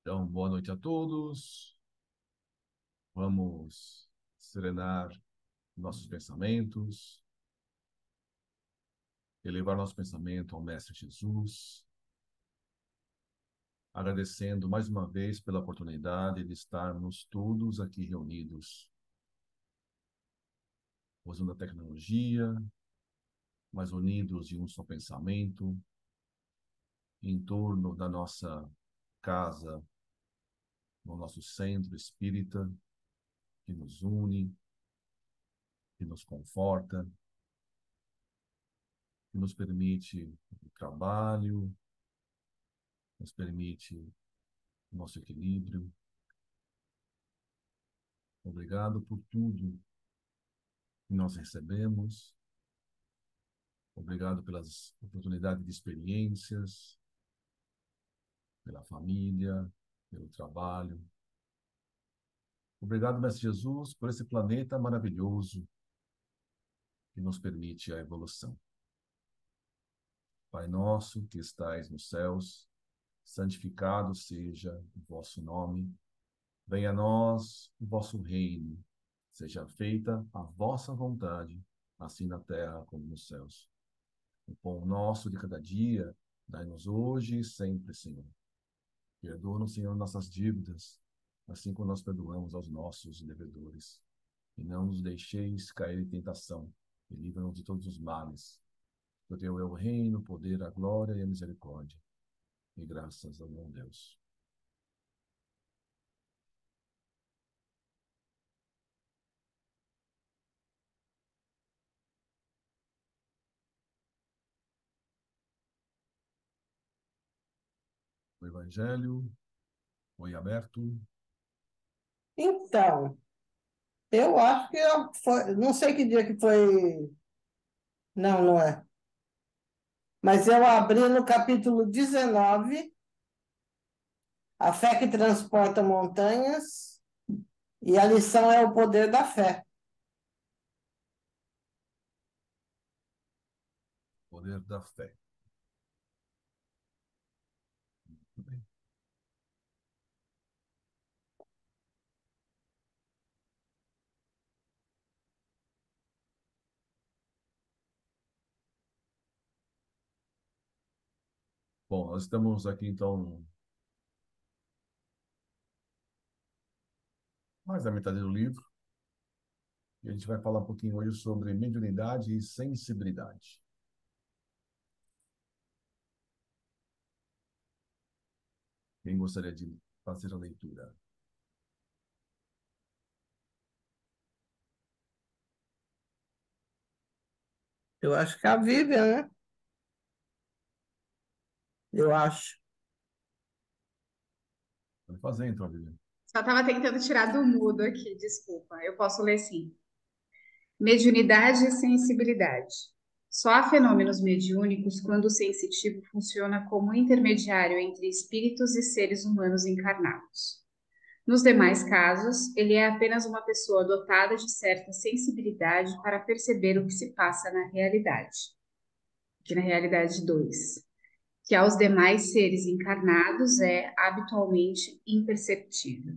Então, boa noite a todos. Vamos serenar nossos pensamentos, elevar nosso pensamento ao Mestre Jesus, agradecendo mais uma vez pela oportunidade de estarmos todos aqui reunidos, usando a tecnologia, mas unidos em um só pensamento, em torno da nossa casa, no nosso centro espírita, que nos une, que nos conforta, que nos permite o trabalho, nos permite o nosso equilíbrio. Obrigado por tudo que nós recebemos. Obrigado pelas oportunidades de experiências, pela família, pelo trabalho. Obrigado, Mestre Jesus, por esse planeta maravilhoso que nos permite a evolução. Pai nosso que estais nos céus, santificado seja o vosso nome. Venha a nós o vosso reino. Seja feita a vossa vontade, assim na terra como nos céus. O pão nosso de cada dia, dai-nos hoje e sempre, Senhor. Perdoa-nos, Senhor, nossas dívidas, assim como nós perdoamos aos nossos devedores. E não nos deixeis cair em tentação, e livra-nos de todos os males. Porque teu é o reino, o poder, a glória e a misericórdia. E graças ao bom Deus. O Evangelho foi aberto. Então, eu acho que foi, não sei que dia que foi, não, não é. Mas eu abri no capítulo 19, A Fé que Transporta Montanhas, e a lição é o poder da fé. Poder da fé. Muito bem. Bom, nós estamos aqui, então, mais da metade do livro. E a gente vai falar um pouquinho hoje sobre mediunidade e sensibilidade. Quem gostaria de fazer a leitura? Eu acho que é a Bíblia, né? Eu acho. Pode fazer, então, Lilian. Só estava tentando tirar do mudo aqui, desculpa. Eu posso ler sim. Mediunidade e sensibilidade. Só há fenômenos mediúnicos quando o sensitivo funciona como intermediário entre espíritos e seres humanos encarnados. Nos demais casos, ele é apenas uma pessoa dotada de certa sensibilidade para perceber o que se passa na realidade, que na realidade 2, que aos demais seres encarnados é habitualmente imperceptível.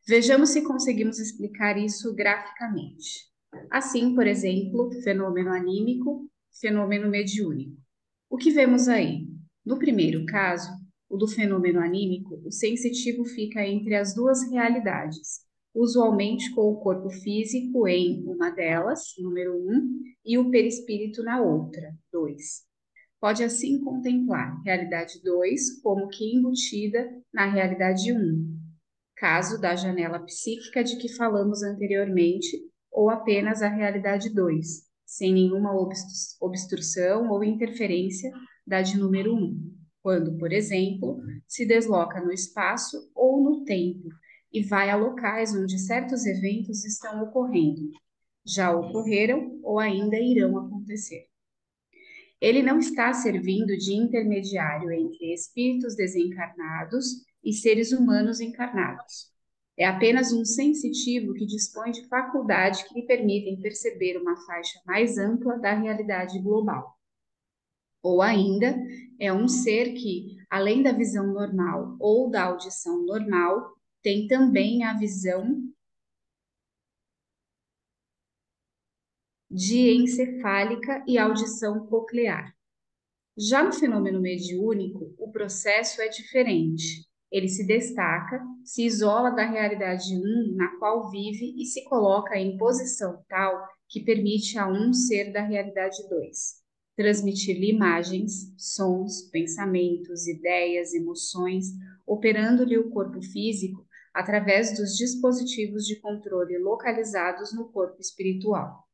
Vejamos se conseguimos explicar isso graficamente. Assim, por exemplo, fenômeno anímico, fenômeno mediúnico. O que vemos aí? No primeiro caso, o do fenômeno anímico, o sensitivo fica entre as duas realidades, usualmente com o corpo físico em uma delas, número 1, e o perispírito na outra, 2. Pode assim contemplar realidade 2 como que embutida na realidade 1, caso da janela psíquica de que falamos anteriormente, ou apenas a realidade 2, sem nenhuma obstrução ou interferência da de número 1, quando, por exemplo, se desloca no espaço ou no tempo e vai a locais onde certos eventos estão ocorrendo, já ocorreram ou ainda irão acontecer. Ele não está servindo de intermediário entre espíritos desencarnados e seres humanos encarnados. É apenas um sensitivo que dispõe de faculdade que lhe permitem perceber uma faixa mais ampla da realidade global. Ou ainda, é um ser que, além da visão normal ou da audição normal, tem também a visão diencefálica e audição coclear. Já no fenômeno mediúnico, o processo é diferente. Ele se destaca, se isola da realidade na qual vive e se coloca em posição tal que permite a ser da realidade 2, transmitir-lhe imagens, sons, pensamentos, ideias, emoções, operando-lhe o corpo físico através dos dispositivos de controle localizados no corpo espiritual.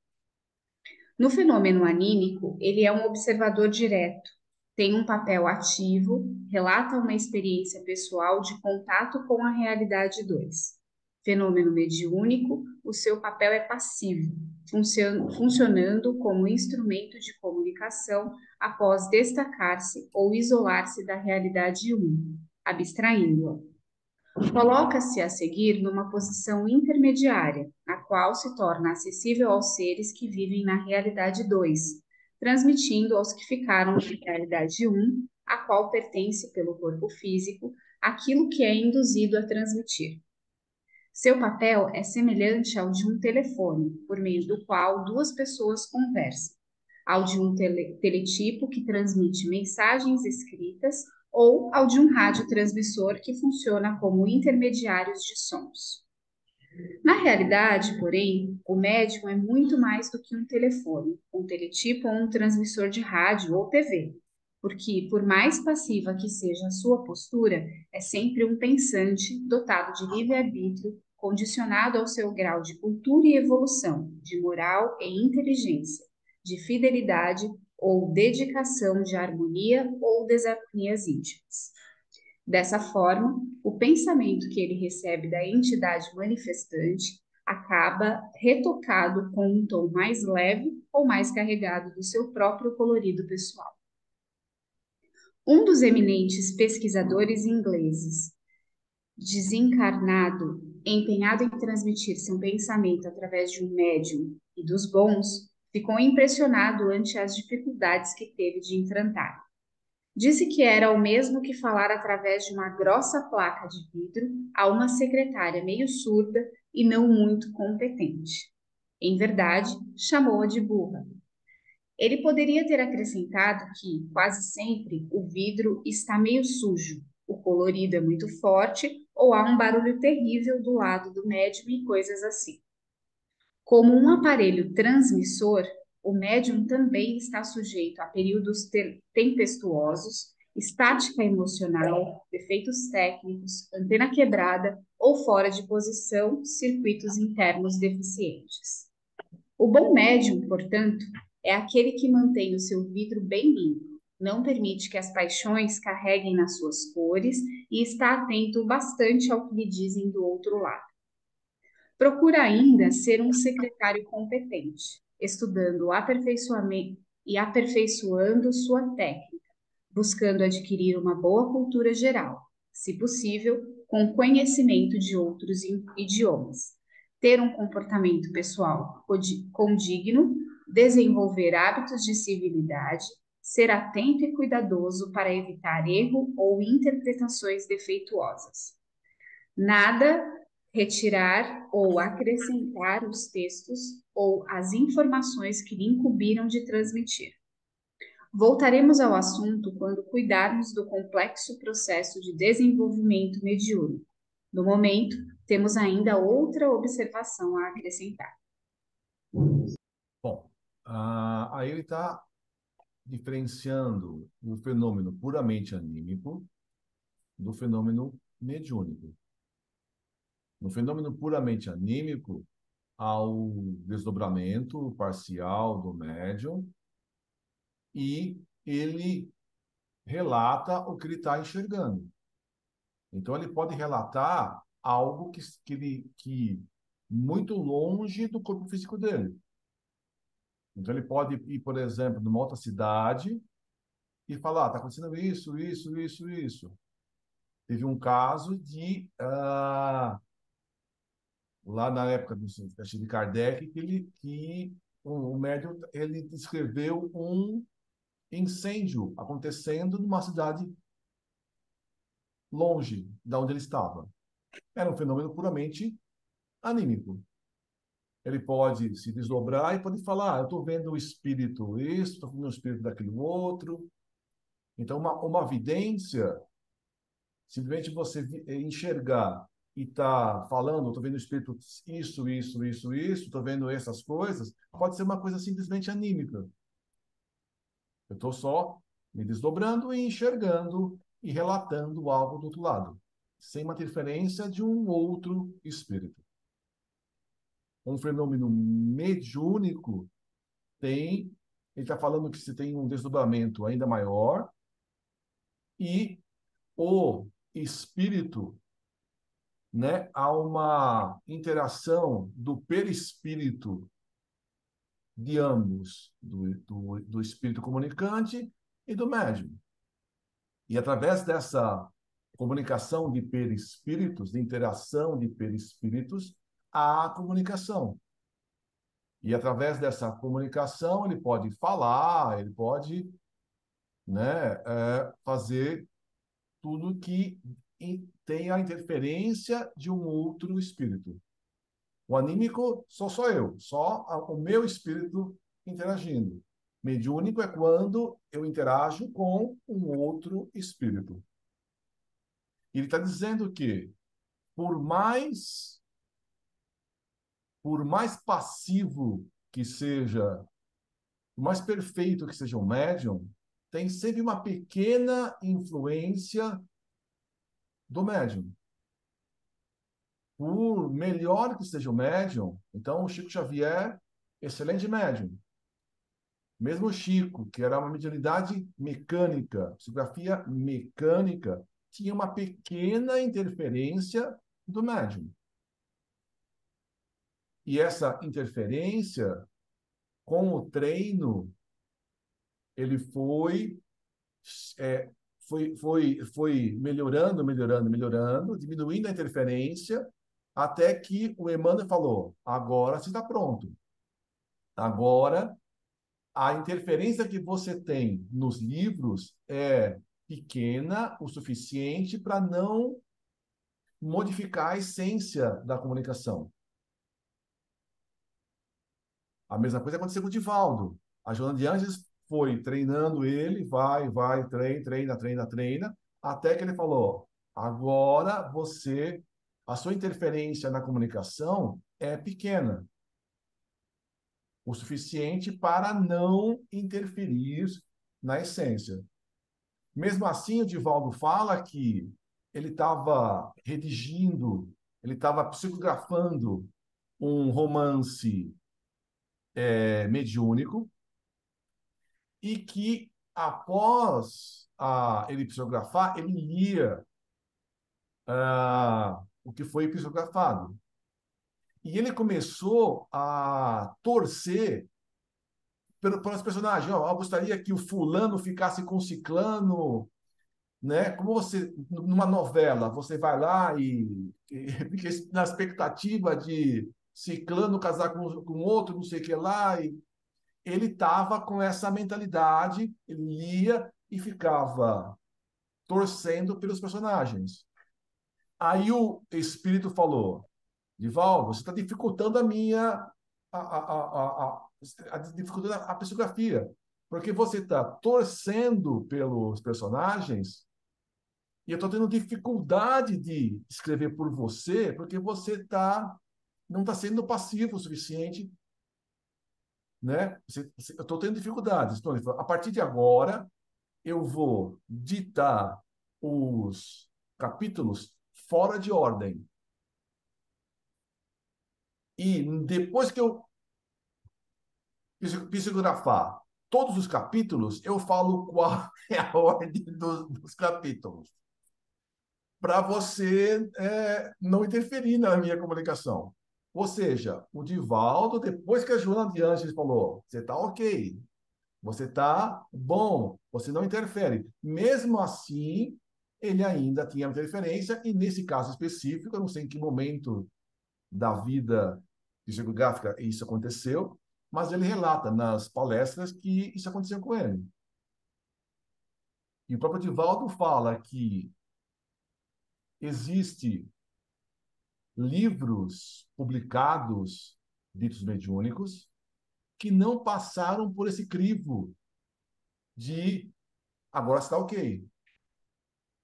No fenômeno anímico, ele é um observador direto, tem um papel ativo, relata uma experiência pessoal de contato com a realidade 2. Fenômeno mediúnico, o seu papel é passivo, funcionando como instrumento de comunicação após destacar-se ou isolar-se da realidade 1, abstraindo-a. Coloca-se a seguir numa posição intermediária, na qual se torna acessível aos seres que vivem na realidade 2, transmitindo aos que ficaram na realidade 1, a qual pertence pelo corpo físico, aquilo que é induzido a transmitir. Seu papel é semelhante ao de um telefone, por meio do qual duas pessoas conversam, ao de um teletipo que transmite mensagens escritas ou ao de um radiotransmissor que funciona como intermediários de sons. Na realidade, porém, o médium é muito mais do que um telefone, um teletipo ou um transmissor de rádio ou TV, porque, por mais passiva que seja a sua postura, é sempre um pensante dotado de livre-arbítrio, condicionado ao seu grau de cultura e evolução, de moral e inteligência, de fidelidade ou dedicação, de harmonia ou desarmonias íntimas. Dessa forma, o pensamento que ele recebe da entidade manifestante acaba retocado com um tom mais leve ou mais carregado do seu próprio colorido pessoal. Um dos eminentes pesquisadores ingleses, desencarnado, empenhado em transmitir seu pensamento através de um médium e dos bons, ficou impressionado ante as dificuldades que teve de enfrentar. Disse que era o mesmo que falar através de uma grossa placa de vidro a uma secretária meio surda e não muito competente. Em verdade, chamou-a de burra. Ele poderia ter acrescentado que, quase sempre, o vidro está meio sujo, o colorido é muito forte ou há um barulho terrível do lado do médium e coisas assim. Como um aparelho transmissor, o médium também está sujeito a períodos tempestuosos, estática emocional, defeitos técnicos, antena quebrada ou fora de posição, circuitos internos deficientes. O bom médium, portanto, é aquele que mantém o seu vidro bem limpo, não permite que as paixões carreguem nas suas cores e está atento bastante ao que lhe dizem do outro lado. Procura ainda ser um secretário competente, estudando o aperfeiçoamento e aperfeiçoando sua técnica, buscando adquirir uma boa cultura geral, se possível, com conhecimento de outros idiomas, ter um comportamento pessoal condigno, desenvolver hábitos de civilidade, ser atento e cuidadoso para evitar erro ou interpretações defeituosas. Nada retirar ou acrescentar os textos ou as informações que lhe incumbiram de transmitir. Voltaremos ao assunto quando cuidarmos do complexo processo de desenvolvimento mediúnico. No momento, temos ainda outra observação a acrescentar. Bom, aí ele está diferenciando o fenômeno puramente anímico do fenômeno mediúnico. No fenômeno puramente anímico, há o desdobramento parcial do médium e ele relata o que ele está enxergando. Então, ele pode relatar algo que muito longe do corpo físico dele. Então, ele pode ir, por exemplo, numa outra cidade e falar, está acontecendo isso, isso, isso, isso. Teve um caso lá na época de Kardec, que o médium ele descreveu um incêndio acontecendo numa cidade longe de onde ele estava. Era um fenômeno puramente anímico. Ele pode se desdobrar e pode falar, eu estou vendo o espírito isso, estou vendo o espírito daquele outro. Então, uma vidência, simplesmente você enxergar e tá falando, estou vendo o espírito isso, estou vendo essas coisas, pode ser uma coisa simplesmente anímica. Eu estou só me desdobrando e enxergando e relatando algo do outro lado, sem uma interferência de um outro espírito. Um fenômeno mediúnico ele está falando que se tem um desdobramento ainda maior e o espírito, né, há uma interação do perispírito de ambos, do espírito comunicante e do médium. E através dessa comunicação de perispíritos, de interação de perispíritos, há a comunicação. E através dessa comunicação ele pode falar, ele pode, né, fazer tudo que tem a interferência de um outro espírito. O anímico sou eu, só o meu espírito interagindo. Mediúnico é quando eu interajo com um outro espírito. Ele está dizendo que, por mais passivo que seja, por mais perfeito que seja o médium, tem sempre uma pequena influência do médium. Por melhor que seja o médium, então o Chico Xavier, excelente médium. Mesmo o Chico, que era uma mediunidade mecânica, psicografia mecânica, tinha uma pequena interferência do médium. E essa interferência, com o treino, ele foi melhorando, diminuindo a interferência, até que o Emmanuel falou: agora você está pronto. Agora, a interferência que você tem nos livros é pequena o suficiente para não modificar a essência da comunicação. A mesma coisa aconteceu com o Divaldo. A Joana de Ângeles foi treinando ele, vai, treina, até que ele falou: agora a sua interferência na comunicação é pequena, o suficiente para não interferir na essência. Mesmo assim, o Divaldo fala que ele estava redigindo, ele estava psicografando um romance mediúnico, e que, após ele psicografar, ele lia o que foi psicografado. E ele começou a torcer pelos personagens. Eu gostaria que o fulano ficasse com o ciclano, né? Como você, numa novela, você vai lá e fica na expectativa de ciclano casar com outro, não sei o que lá, e ele estava com essa mentalidade, ele lia e ficava torcendo pelos personagens. Aí o espírito falou: Divaldo, você está dificultando dificultando a psicografia, porque você está torcendo pelos personagens e eu estou tendo dificuldade de escrever por você, porque você não está sendo passivo o suficiente, né? Eu estou tendo dificuldades. Então, a partir de agora, eu vou ditar os capítulos fora de ordem. E depois que eu psicografar todos os capítulos, eu falo qual é a ordem dos capítulos. Para você não interferir na minha comunicação. Ou seja, o Divaldo, depois que a Joana de Ângeles falou: você está ok, você está bom, você não interfere. Mesmo assim, ele ainda tinha interferência, e nesse caso específico, eu não sei em que momento da vida psicográfica isso aconteceu, mas ele relata nas palestras que isso aconteceu com ele. E o próprio Divaldo fala que Existem livros publicados, ditos mediúnicos, que não passaram por esse crivo de agora está ok.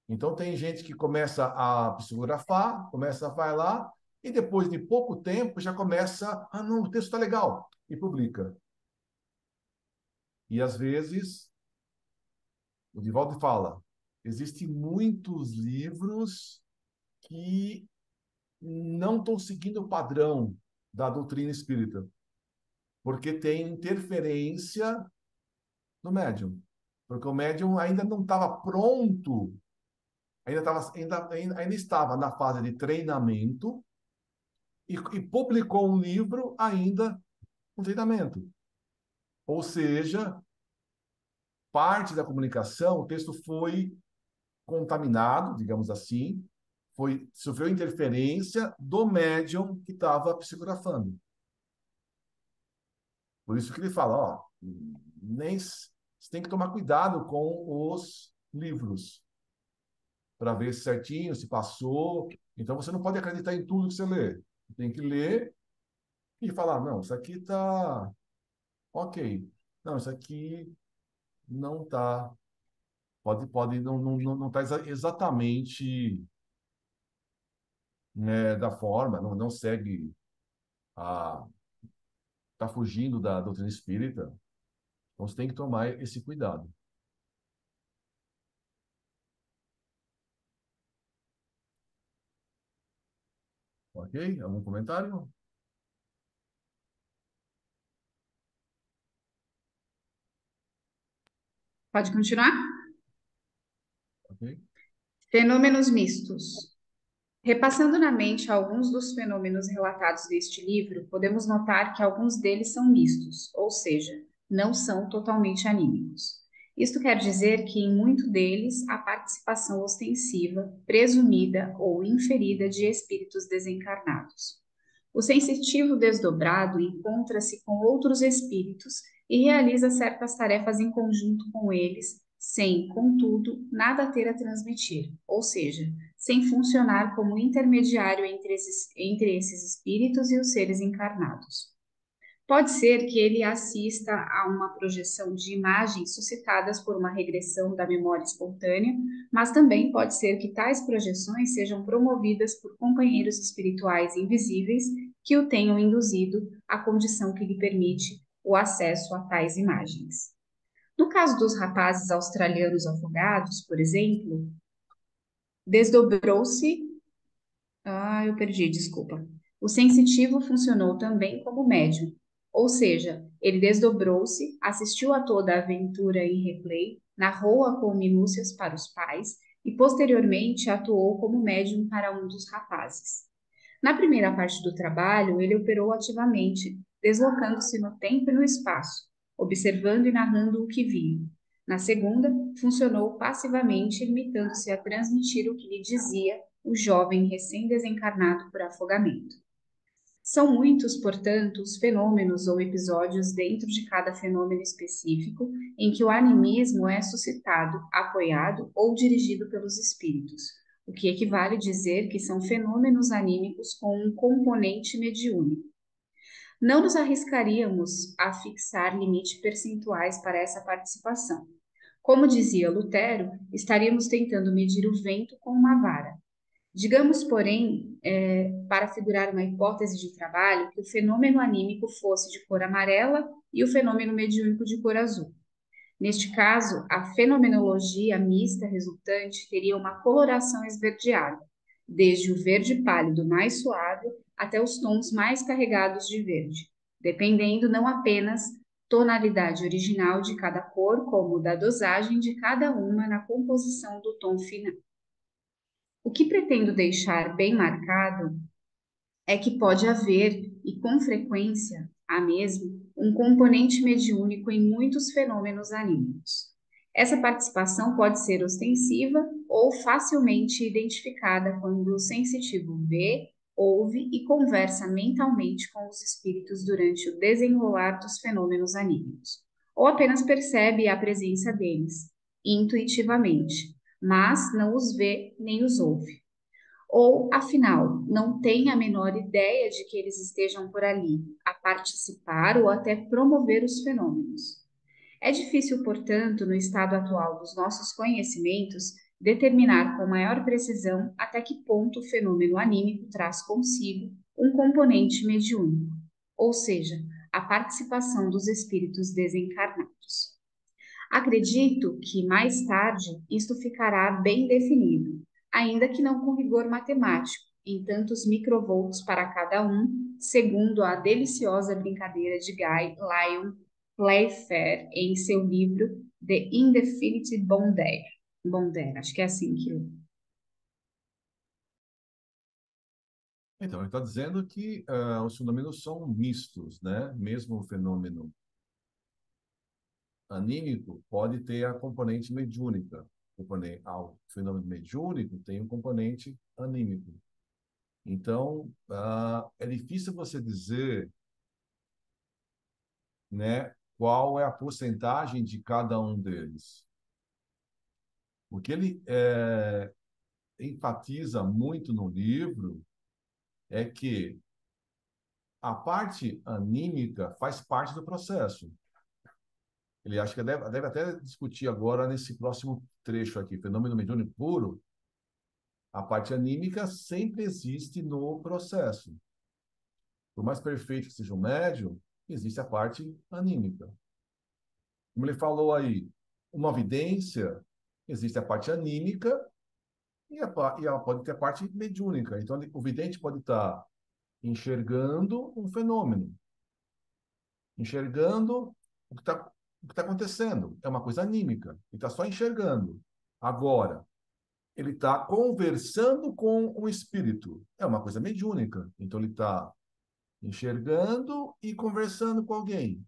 Então, tem gente que começa a psicografar, começa a vai lá, e depois de pouco tempo já começa, não, o texto está legal, e publica. E às vezes, o Divaldo fala, existem muitos livros que não estão seguindo o padrão da doutrina espírita, porque tem interferência no médium. Porque o médium ainda não estava pronto, ainda estava na fase de treinamento e publicou um livro ainda com treinamento. Ou seja, parte da comunicação, o texto foi contaminado, digamos assim, sofreu interferência do médium que estava psicografando. Por isso que ele fala, você tem que tomar cuidado com os livros, para ver certinho se passou. Então, você não pode acreditar em tudo que você lê. Você tem que ler e falar, não, isso aqui está ok. Não, isso aqui não está. Pode não tá exatamente, né, da forma, não segue a. Está fugindo da doutrina espírita. Então, você tem que tomar esse cuidado. Ok? Algum comentário? Pode continuar? Ok? Fenômenos mistos. Repassando na mente alguns dos fenômenos relatados neste livro, podemos notar que alguns deles são mistos, ou seja, não são totalmente anímicos. Isto quer dizer que em muito deles há participação ostensiva, presumida ou inferida de espíritos desencarnados. O sensitivo desdobrado encontra-se com outros espíritos e realiza certas tarefas em conjunto com eles, sem, contudo, nada a ter a transmitir, ou seja, sem funcionar como intermediário entre esses espíritos e os seres encarnados. Pode ser que ele assista a uma projeção de imagens suscitadas por uma regressão da memória espontânea, mas também pode ser que tais projeções sejam promovidas por companheiros espirituais invisíveis que o tenham induzido à condição que lhe permite o acesso a tais imagens. No caso dos rapazes australianos afogados, por exemplo, desdobrou-se. Eu perdi, desculpa. O sensitivo funcionou também como médium, ou seja, ele desdobrou-se, assistiu a toda a aventura em replay, narrou-a com minúcias para os pais e, posteriormente, atuou como médium para um dos rapazes. Na primeira parte do trabalho, ele operou ativamente, deslocando-se no tempo e no espaço, observando e narrando o que via. Na segunda, funcionou passivamente, limitando-se a transmitir o que lhe dizia o jovem recém-desencarnado por afogamento. São muitos, portanto, os fenômenos ou episódios dentro de cada fenômeno específico em que o animismo é suscitado, apoiado ou dirigido pelos espíritos, o que equivale a dizer que são fenômenos anímicos com um componente mediúnico. Não nos arriscaríamos a fixar limites percentuais para essa participação. Como dizia Lutero, estaríamos tentando medir o vento com uma vara. Digamos, porém, para figurar uma hipótese de trabalho, que o fenômeno anímico fosse de cor amarela e o fenômeno mediúnico de cor azul. Neste caso, a fenomenologia mista resultante teria uma coloração esverdeada, desde o verde pálido mais suave até os tons mais carregados de verde, dependendo não apenas tonalidade original de cada cor, como da dosagem de cada uma na composição do tom final. O que pretendo deixar bem marcado é que pode haver, e com frequência há mesmo, um componente mediúnico em muitos fenômenos anímicos. Essa participação pode ser ostensiva ou facilmente identificada quando o sensitivo vê, ouve e conversa mentalmente com os espíritos durante o desenrolar dos fenômenos anímicos, ou apenas percebe a presença deles, intuitivamente, mas não os vê nem os ouve. Ou, afinal, não tem a menor ideia de que eles estejam por ali, a participar ou até promover os fenômenos. É difícil, portanto, no estado atual dos nossos conhecimentos, determinar com maior precisão até que ponto o fenômeno anímico traz consigo um componente mediúnico, ou seja, a participação dos espíritos desencarnados. Acredito que, mais tarde, isto ficará bem definido, ainda que não com rigor matemático, em tantos microvolts para cada um, segundo a deliciosa brincadeira de Guy Lyon Playfair em seu livro The Indefinite Bonder. Bonder, acho que é assim que Então, ele está dizendo que os fenômenos são mistos, né? Mesmo o fenômeno anímico pode ter a componente mediúnica. O fenômeno mediúnico tem um componente anímico. Então, é difícil você dizer, né, qual é a porcentagem de cada um deles. O que ele enfatiza muito no livro é que a parte anímica faz parte do processo. Ele acha que deve até discutir agora nesse próximo trecho aqui, fenômeno mediúnico puro, a parte anímica sempre existe no processo. Por mais perfeito que seja o médium, existe a parte anímica. Como ele falou aí, uma vidência, existe a parte anímica e ela pode ter a parte mediúnica. Então, o vidente pode estar enxergando um fenômeno, enxergando o que tá acontecendo. É uma coisa anímica. Ele está só enxergando. Agora, ele está conversando com um espírito. É uma coisa mediúnica. Então, ele está enxergando e conversando com alguém.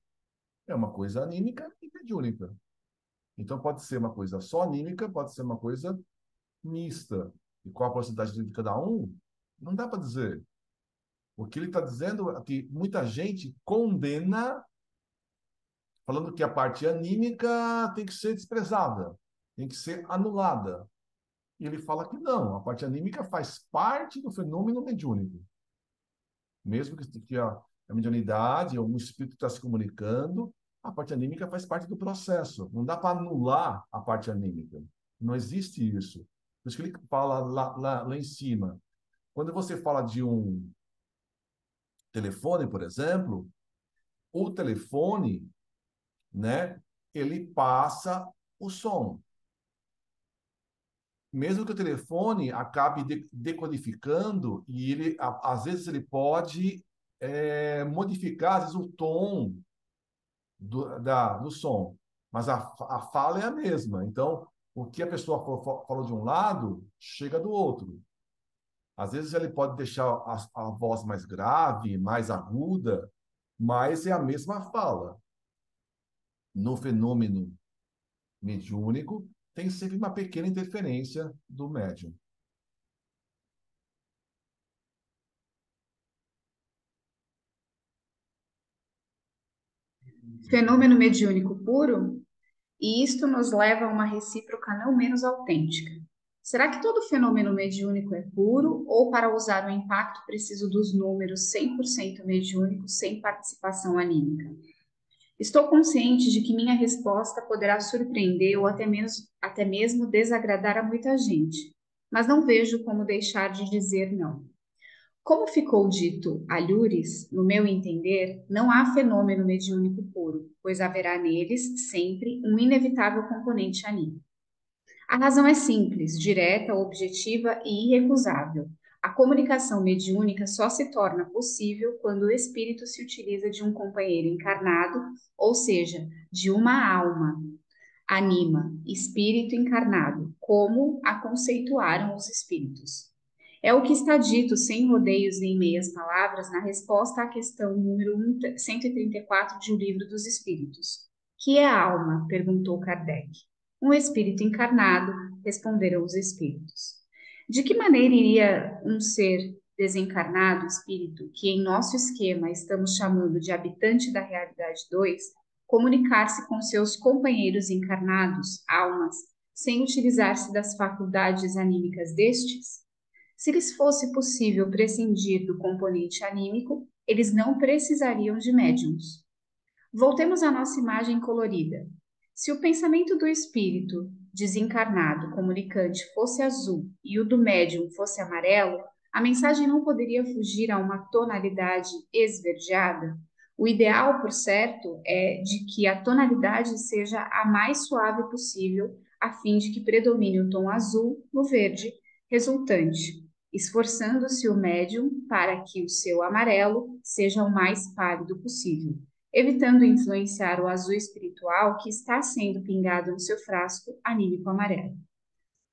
É uma coisa anímica e mediúnica. Então, pode ser uma coisa só anímica, pode ser uma coisa mista. E qual a porcentagem de cada um? Não dá para dizer. O que ele está dizendo é que muita gente condena, falando que a parte anímica tem que ser desprezada, tem que ser anulada. E ele fala que não, a parte anímica faz parte do fenômeno mediúnico. Mesmo que a mediunidade ou um espírito está se comunicando, a parte anímica faz parte do processo. Não dá para anular a parte anímica. Não existe isso. Por isso que ele fala lá em cima. Quando você fala de um telefone, por exemplo, o telefone, né, ele passa o som. Mesmo que o telefone acabe decodificando, e ele, às vezes, ele pode modificar, às vezes, o tom do som, mas a fala é a mesma. Então, o que a pessoa falou de um lado, chega do outro. Às vezes ele pode deixar a voz mais grave, mais aguda, mas é a mesma fala. No fenômeno mediúnico, tem sempre uma pequena interferência do médium. fenômeno mediúnico puro, e isto nos leva a uma recíproca não menos autêntica. Será que todo fenômeno mediúnico é puro, ou para usar o impacto preciso dos números 100% mediúnicos sem participação anímica? Estou consciente de que minha resposta poderá surpreender ou até mesmo desagradar a muita gente, mas não vejo como deixar de dizer não. Como ficou dito alhures, no meu entender, não há fenômeno mediúnico puro, pois haverá neles sempre um inevitável componente anímico. A razão é simples, direta, objetiva e irrecusável. A comunicação mediúnica só se torna possível quando o espírito se utiliza de um companheiro encarnado, ou seja, de uma alma, anima, espírito encarnado, como a conceituaram os espíritos. É o que está dito sem rodeios nem meias palavras na resposta à questão número 134 de O Livro dos Espíritos. Que é a alma? Perguntou Kardec. Um espírito encarnado, responderam os espíritos. De que maneira iria um ser desencarnado, espírito, que em nosso esquema estamos chamando de habitante da realidade 2, comunicar-se com seus companheiros encarnados, almas, sem utilizar-se das faculdades anímicas destes? Se lhes fosse possível prescindir do componente anímico, eles não precisariam de médiums. Voltemos à nossa imagem colorida. Se o pensamento do espírito desencarnado comunicante fosse azul e o do médium fosse amarelo, a mensagem não poderia fugir a uma tonalidade esverdeada? O ideal, por certo, é de que a tonalidade seja a mais suave possível, a fim de que predomine o tom azul no verde resultante, esforçando-se o médium para que o seu amarelo seja o mais pálido possível, evitando influenciar o azul espiritual que está sendo pingado no seu frasco anímico amarelo.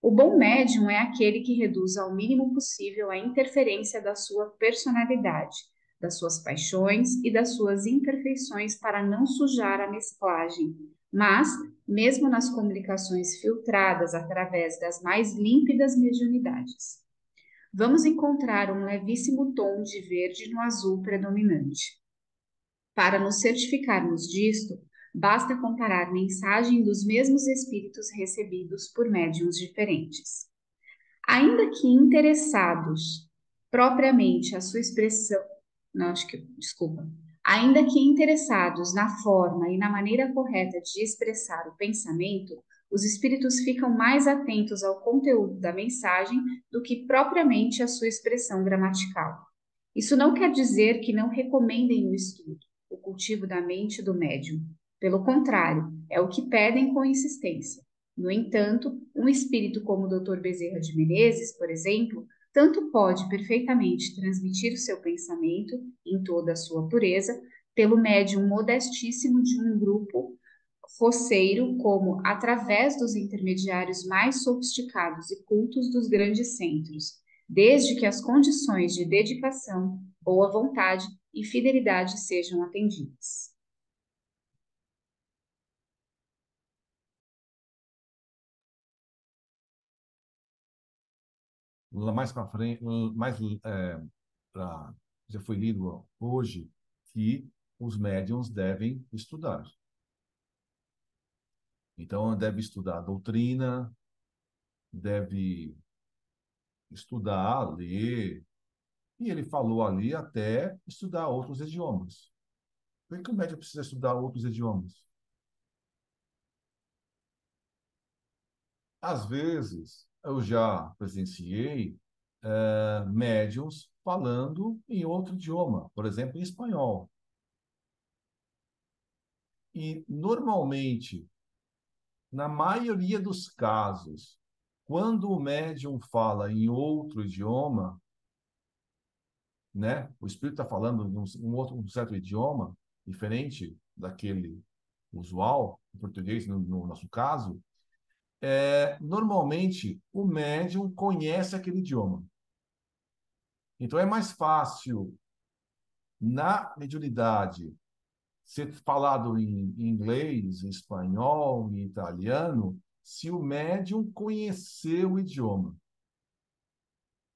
O bom médium é aquele que reduz ao mínimo possível a interferência da sua personalidade, das suas paixões e das suas imperfeições para não sujar a mesclagem, mas, mesmo nas comunicações filtradas através das mais límpidas mediunidades, vamos encontrar um levíssimo tom de verde no azul predominante. Para nos certificarmos disto, basta comparar mensagem dos mesmos espíritos recebidos por médiuns diferentes. Ainda que interessados propriamente a sua expressão, não, desculpa, ainda que interessados na forma e na maneira correta de expressar o pensamento, os espíritos ficam mais atentos ao conteúdo da mensagem do que propriamente à sua expressão gramatical. Isso não quer dizer que não recomendem o estudo, o cultivo da mente do médium. Pelo contrário, é o que pedem com insistência. No entanto, um espírito como o Dr. Bezerra de Menezes, por exemplo, tanto pode perfeitamente transmitir o seu pensamento, em toda a sua pureza, pelo médium modestíssimo de um grupo roceiro, como através dos intermediários mais sofisticados e cultos dos grandes centros, desde que as condições de dedicação, boa vontade e fidelidade sejam atendidas. Lá mais para frente, já foi lido hoje que os médiums devem estudar. Então, deve estudar a doutrina, deve estudar, ler, e ele falou ali até estudar outros idiomas. Por que o médium precisa estudar outros idiomas? Às vezes, eu já presenciei médiums falando em outro idioma, por exemplo, em espanhol. E, normalmente, na maioria dos casos, quando o médium fala em outro idioma, né, o espírito está falando um certo idioma, diferente daquele usual, em português, no nosso caso, normalmente o médium conhece aquele idioma. Então é mais fácil, na mediunidade, ser falado em inglês, em espanhol, em italiano, se o médium conhecer o idioma.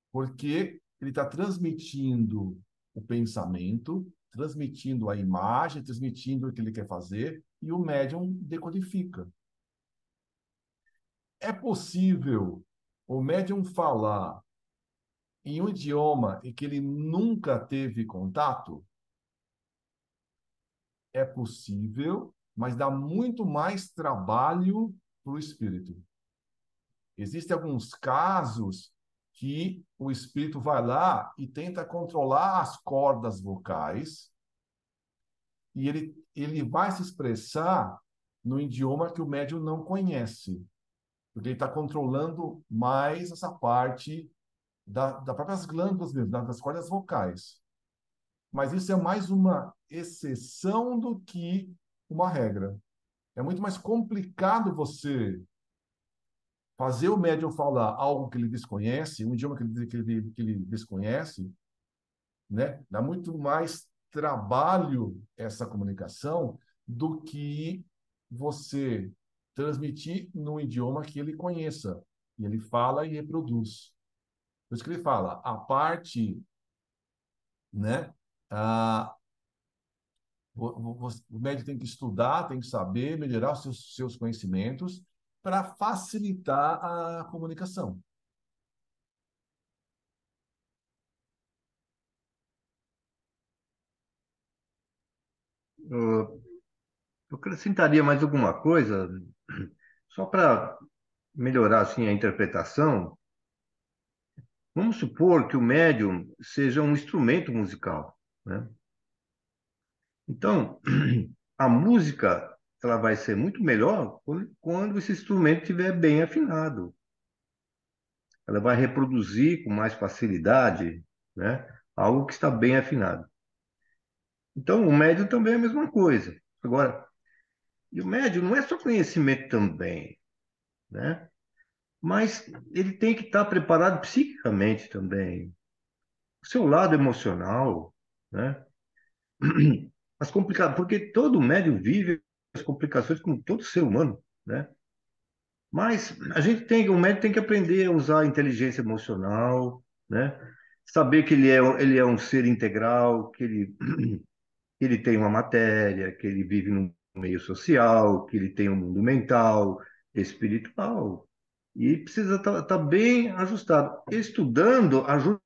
Porque ele está transmitindo o pensamento, transmitindo a imagem, transmitindo o que ele quer fazer, e o médium decodifica. É possível o médium falar em um idioma em que ele nunca teve contato? É possível, mas dá muito mais trabalho para o espírito. Existem alguns casos que o espírito vai lá e tenta controlar as cordas vocais e ele vai se expressar no idioma que o médium não conhece, porque ele está controlando mais essa parte das próprias glândulas mesmo, das cordas vocais. Mas isso é mais uma exceção do que uma regra. É muito mais complicado você fazer o médium falar algo que ele desconhece, um idioma que ele desconhece, né? Dá muito mais trabalho essa comunicação do que você transmitir num idioma que ele conheça. E ele fala e reproduz. Por isso que ele fala, a parte, né? O médico tem que estudar, tem que saber, melhorar os seus conhecimentos para facilitar a comunicação. eu acrescentaria mais alguma coisa, só para melhorar assim a interpretação. Vamos supor que o médium seja um instrumento musical, né? Então, a música ela vai ser muito melhor quando esse instrumento estiver bem afinado. Ela vai reproduzir com mais facilidade, né, algo que está bem afinado. Então, o médium também é a mesma coisa. Agora, e o médium não é só conhecimento também, né? Mas ele tem que estar preparado psiquicamente também. O seu lado emocional, né? Porque todo médium vive as complicações como todo ser humano, né? Mas o médico tem que aprender a usar a inteligência emocional, né? Saber que ele é um ser integral, que ele tem uma matéria, que ele vive num meio social, que ele tem um mundo mental, espiritual. E precisa estar bem ajustado. Estudando ajuda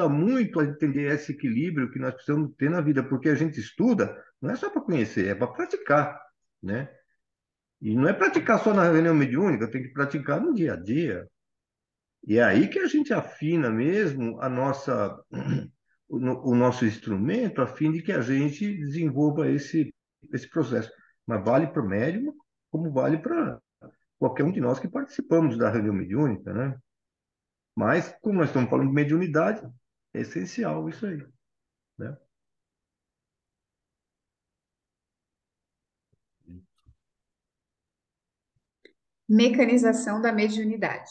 muito a entender esse equilíbrio que nós precisamos ter na vida, porque a gente estuda não é só para conhecer, é para praticar, né? E não é praticar só na reunião mediúnica, tem que praticar no dia a dia. E é aí que a gente afina mesmo o nosso instrumento, a fim de que a gente desenvolva esse processo. Mas vale para o médium, como vale para qualquer um de nós que participamos da reunião mediúnica, né? Mas, como nós estamos falando de mediunidade, é essencial isso aí, né? Mecanização da mediunidade.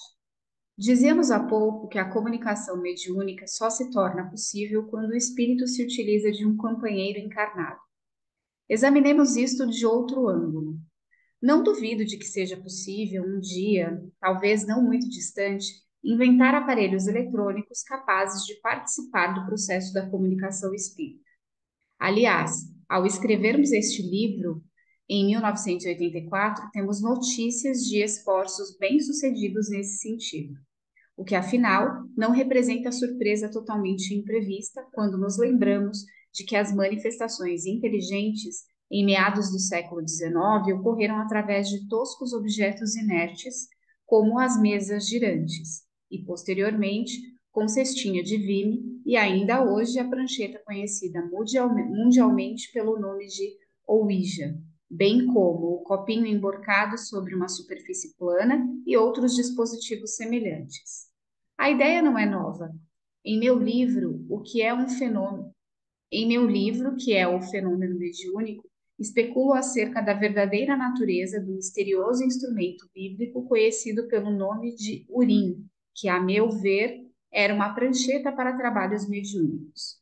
Dizíamos há pouco que a comunicação mediúnica só se torna possível quando o espírito se utiliza de um companheiro encarnado. Examinemos isto de outro ângulo. Não duvido de que seja possível um dia, talvez não muito distante, inventar aparelhos eletrônicos capazes de participar do processo da comunicação espírita. Aliás, ao escrevermos este livro, em 1984, temos notícias de esforços bem-sucedidos nesse sentido, o que, afinal, não representa surpresa totalmente imprevista quando nos lembramos de que as manifestações inteligentes em meados do século XIX ocorreram através de toscos objetos inertes, como as mesas girantes, e, posteriormente, com cestinha de vime e ainda hoje a prancheta conhecida mundialmente pelo nome de Ouija, bem como o copinho emborcado sobre uma superfície plana e outros dispositivos semelhantes. A ideia não é nova. Em meu livro, o que é um fenômeno, em meu livro, que é o fenômeno mediúnico, especulo acerca da verdadeira natureza do misterioso instrumento bíblico conhecido pelo nome de Urim, que, a meu ver, era uma prancheta para trabalhos mediúnicos.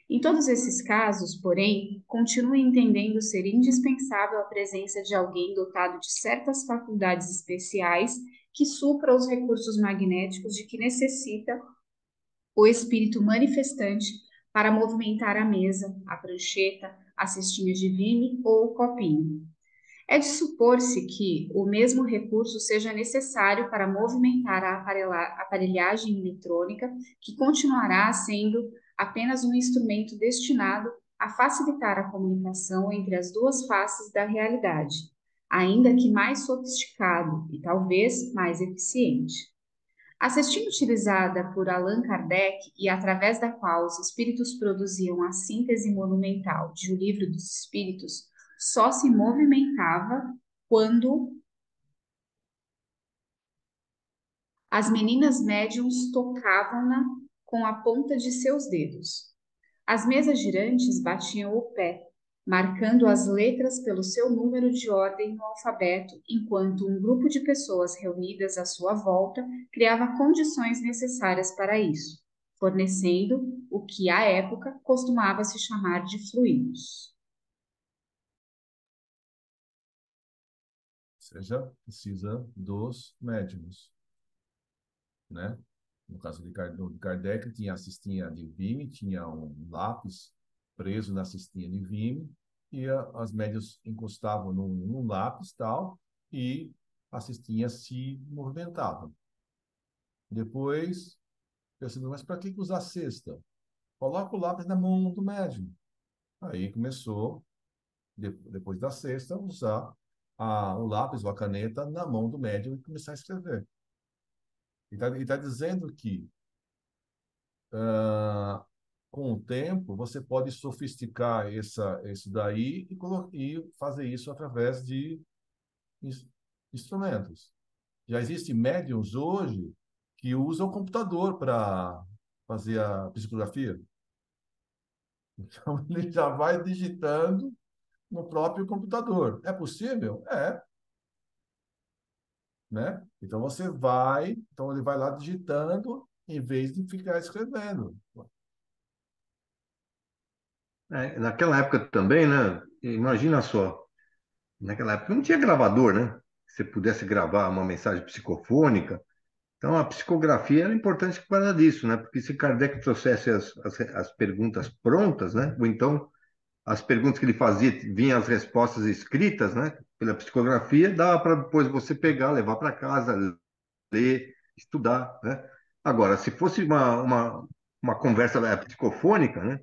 Em todos esses casos, porém, continuo entendendo ser indispensável a presença de alguém dotado de certas faculdades especiais que supra os recursos magnéticos de que necessita o espírito manifestante para movimentar a mesa, a prancheta, a cestinha de vime ou o copinho. É de supor-se que o mesmo recurso seja necessário para movimentar a aparelhagem eletrônica, que continuará sendo apenas um instrumento destinado a facilitar a comunicação entre as duas faces da realidade, ainda que mais sofisticado e talvez mais eficiente. A cestinha utilizada por Allan Kardec e através da qual os espíritos produziam a síntese monumental de O Livro dos Espíritos só se movimentava quando as meninas médiums tocavam-na com a ponta de seus dedos. As mesas girantes batiam o pé, marcando as letras pelo seu número de ordem no alfabeto, enquanto um grupo de pessoas reunidas à sua volta criava condições necessárias para isso, fornecendo o que à época costumava se chamar de fluidos. Ou seja, precisa dos médiums, né? No caso de Kardec, tinha a cestinha de vime, tinha um lápis preso na cestinha de vime, e as médias encostavam num lápis tal, e a cestinha se movimentava. Depois, pensando, mas para que usar cesta? Coloca o lápis na mão do médium. Aí começou depois da sexta, usar o lápis ou a caneta na mão do médium e começar a escrever. Ele tá dizendo que, ah, com o tempo, você pode sofisticar isso daí e fazer isso através de ins- instrumentos. Já existem médiums hoje que usam o computador para fazer a psicografia. Então, ele já vai digitando no próprio computador. É possível? É, né? Então ele vai lá digitando em vez de ficar escrevendo. Naquela época também, né? Imagina só, naquela época não tinha gravador, né? Que você pudesse gravar uma mensagem psicofônica. Então, a psicografia era importante por causa disso, né? Porque se Kardec trouxesse as perguntas prontas, né? Ou então as perguntas que ele fazia, vinham as respostas escritas, né? Pela psicografia, dava para depois você pegar, levar para casa, ler, estudar, né? Agora, se fosse uma conversa psicofônica, né?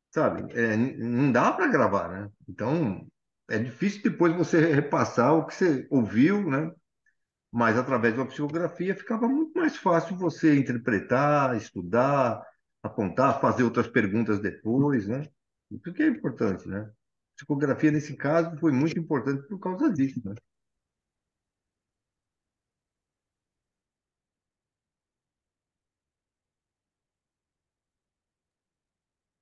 Sabe? Não dá para gravar, né? Então, é difícil depois você repassar o que você ouviu, né? Mas através de uma psicografia ficava muito mais fácil você interpretar, estudar, apontar, fazer outras perguntas depois, né? Isso que é importante, né? Psicografia, nesse caso, foi muito importante por causa disso, né?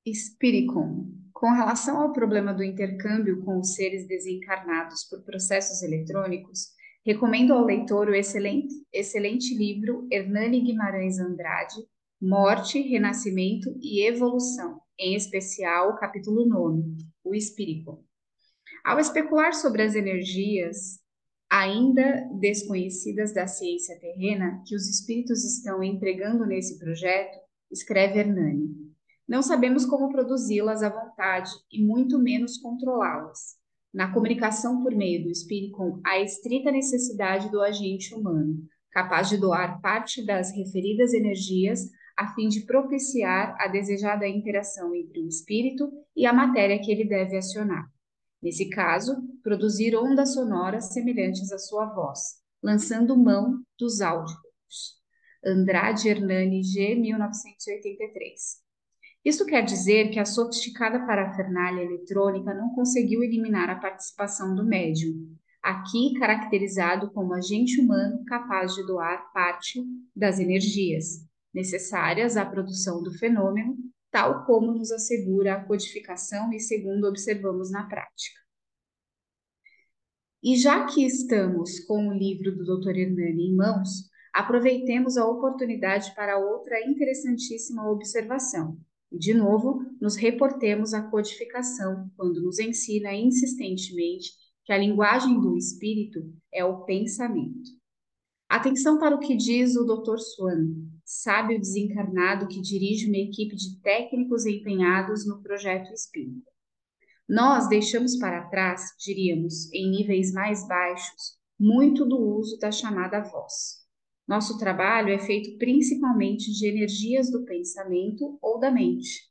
Spiricum. Com relação ao problema do intercâmbio com os seres desencarnados por processos eletrônicos, recomendo ao leitor o excelente livro Hernani Guimarães Andrade, Morte, Renascimento e Evolução, em especial o capítulo 9, o Spiricum. Ao especular sobre as energias ainda desconhecidas da ciência terrena que os espíritos estão empregando nesse projeto, escreve Hernani, não sabemos como produzi-las à vontade e muito menos controlá-las. Na comunicação por meio do espírito, há estrita necessidade do agente humano, capaz de doar parte das referidas energias a fim de propiciar a desejada interação entre o espírito e a matéria que ele deve acionar. Nesse caso, produzir ondas sonoras semelhantes à sua voz, lançando mão dos áudios. Andrade Hernani G. 1983. Isso quer dizer que a sofisticada parafernália eletrônica não conseguiu eliminar a participação do médium, aqui caracterizado como agente humano capaz de doar parte das energias necessárias à produção do fenômeno, tal como nos assegura a codificação e segundo observamos na prática. E já que estamos com o livro do Dr. Hernani em mãos, aproveitemos a oportunidade para outra interessantíssima observação. E, de novo, nos reportemos à codificação, quando nos ensina insistentemente que a linguagem do espírito é o pensamento. Atenção para o que diz o Dr. Swan, sábio desencarnado que dirige uma equipe de técnicos empenhados no projeto espírita. Nós deixamos para trás, diríamos, em níveis mais baixos, muito do uso da chamada voz. Nosso trabalho é feito principalmente de energias do pensamento ou da mente.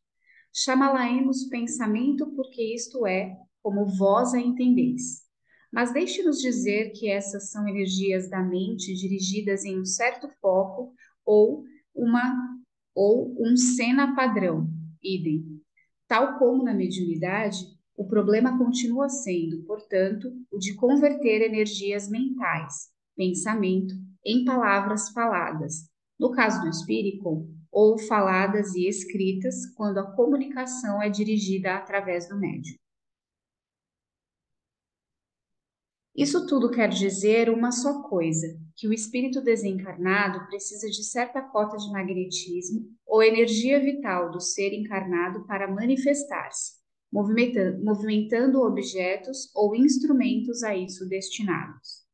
Chamá-la-emos pensamento porque isto é, como vós a entendeis. Mas deixe-nos dizer que essas são energias da mente dirigidas em um certo foco ou um cena padrão, idem. Tal como na mediunidade, o problema continua sendo, portanto, o de converter energias mentais, pensamento, em palavras faladas, no caso do espírito, ou faladas e escritas, quando a comunicação é dirigida através do médium. Isso tudo quer dizer uma só coisa, que o espírito desencarnado precisa de certa cota de magnetismo ou energia vital do ser encarnado para manifestar-se, movimentando objetos ou instrumentos a isso destinados.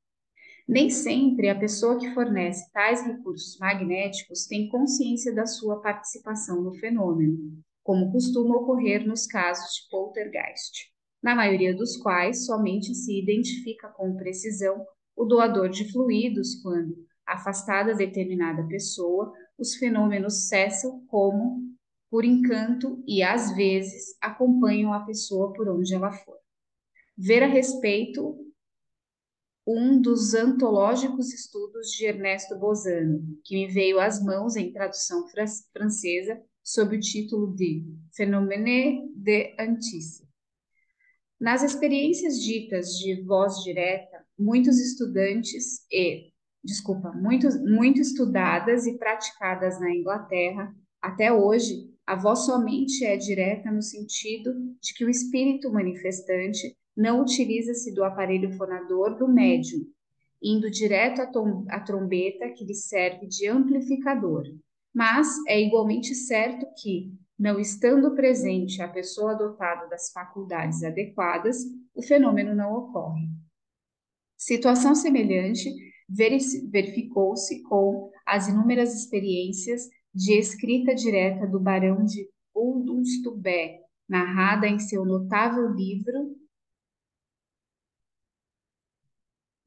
Nem sempre a pessoa que fornece tais recursos magnéticos tem consciência da sua participação no fenômeno, como costuma ocorrer nos casos de poltergeist, na maioria dos quais somente se identifica com precisão o doador de fluidos quando, afastada determinada pessoa, os fenômenos cessam como por encanto e, às vezes, acompanham a pessoa por onde ela for. ver a respeito um dos antológicos estudos de Ernesto Bozano, que me veio às mãos em tradução francesa, sob o título de Phénomène de Antice. Nas experiências ditas de voz direta, muito estudadas e praticadas na Inglaterra, até hoje, a voz somente é direta no sentido de que o espírito manifestante não utiliza-se do aparelho fonador do médium, indo direto à trombeta que lhe serve de amplificador. Mas é igualmente certo que, não estando presente a pessoa dotada das faculdades adequadas, o fenômeno não ocorre. Situação semelhante verificou-se com as inúmeras experiências de escrita direta do barão de Oudunstubé, narrada em seu notável livro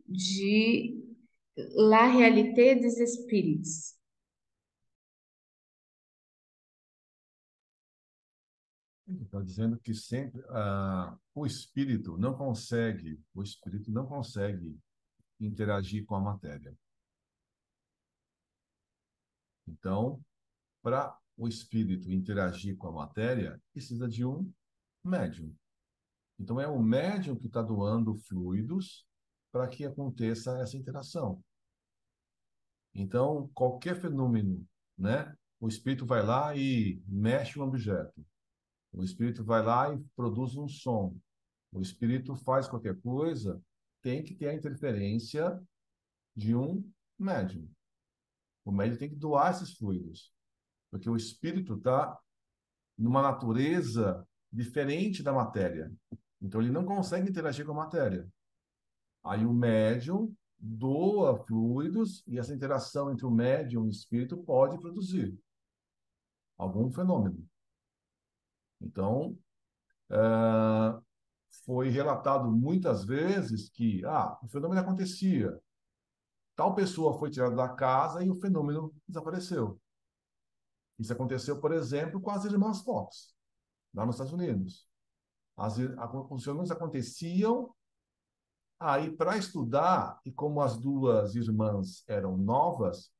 de La Réalité des Esprits. Está dizendo que sempre o espírito não consegue interagir com a matéria. Então, para o espírito interagir com a matéria, precisa de um médium. Então, é o médium que está doando fluidos para que aconteça essa interação. Então, qualquer fenômeno, né? O espírito vai lá e mexe um objeto. O espírito vai lá e produz um som. O espírito faz qualquer coisa, tem que ter a interferência de um médium. O médium tem que doar esses fluidos, porque o espírito está numa natureza diferente da matéria. Então, ele não consegue interagir com a matéria. Aí o médium doa fluidos e essa interação entre o médium e o espírito pode produzir algum fenômeno. Então, foi relatado muitas vezes que o fenômeno acontecia. Tal pessoa foi tirada da casa e o fenômeno desapareceu. Isso aconteceu, por exemplo, com as irmãs Fox, lá nos Estados Unidos. Os fenômenos aconteciam, aí para estudar, e como as duas irmãs eram novas,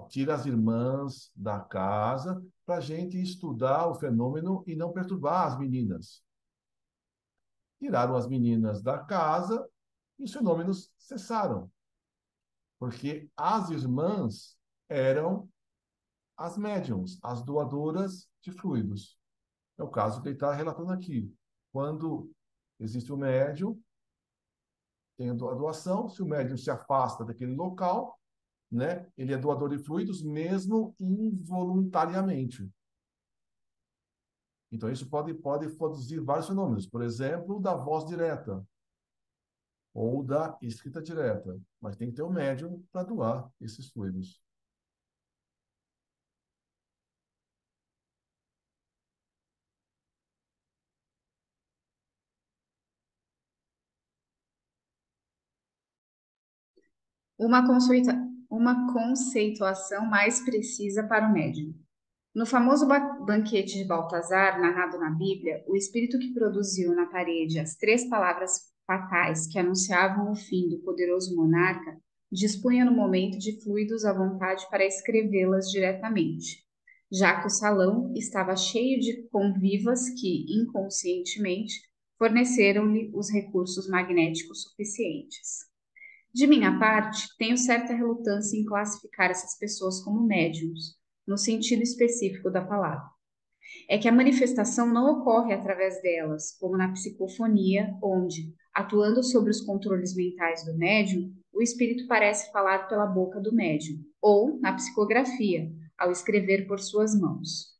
tira as irmãs da casa para a gente estudar o fenômeno e não perturbar as meninas. Tiraram as meninas da casa e os fenômenos cessaram. Porque as irmãs eram as médiums, as doadoras de fluidos. É o caso que ele está relatando aqui. Quando existe um médium, tem a doação, se o médium se afasta daquele local, né, ele é doador de fluidos mesmo involuntariamente. Então, isso pode produzir vários fenômenos. Por exemplo, da voz direta ou da escrita direta. Mas tem que ter um médium para doar esses fluidos. Uma conceituação mais precisa para o médium. No famoso banquete de Baltazar, narrado na Bíblia, o espírito que produziu na parede as 3 palavras fatais que anunciavam o fim do poderoso monarca dispunha no momento de fluidos à vontade para escrevê-las diretamente, já que o salão estava cheio de convivas que, inconscientemente, forneceram-lhe os recursos magnéticos suficientes. De minha parte, tenho certa relutância em classificar essas pessoas como médiums, no sentido específico da palavra. É que a manifestação não ocorre através delas, como na psicofonia, onde, atuando sobre os controles mentais do médium, o espírito parece falar pela boca do médium, ou na psicografia, ao escrever por suas mãos.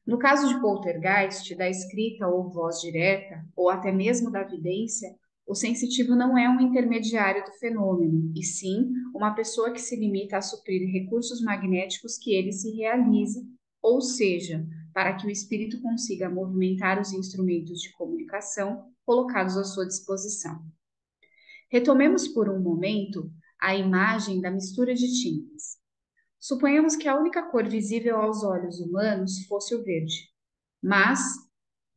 No caso de poltergeist, da escrita ou voz direta, ou até mesmo da vidência, o sensitivo não é um intermediário do fenômeno, e sim uma pessoa que se limita a suprir recursos magnéticos que ele se realize, ou seja, para que o espírito consiga movimentar os instrumentos de comunicação colocados à sua disposição. Retomemos por um momento a imagem da mistura de tintas. Suponhamos que a única cor visível aos olhos humanos fosse o verde, mas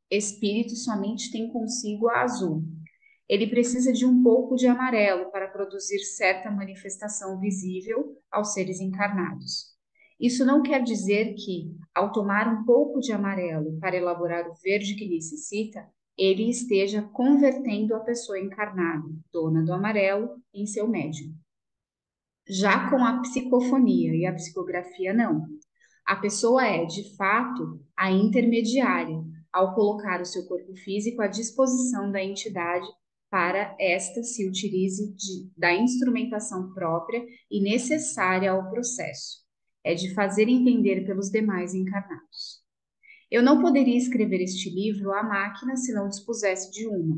espírito somente tem consigo a azul. ele precisa de um pouco de amarelo para produzir certa manifestação visível aos seres encarnados. Isso não quer dizer que, ao tomar um pouco de amarelo para elaborar o verde que necessita, ele esteja convertendo a pessoa encarnada, dona do amarelo, em seu médium. Já com a psicofonia e a psicografia, não. A pessoa é, de fato, a intermediária, ao colocar o seu corpo físico à disposição da entidade para esta se utilize da instrumentação própria e necessária ao processo. É de fazer entender pelos demais encarnados. Eu não poderia escrever este livro à máquina se não dispusesse de uma.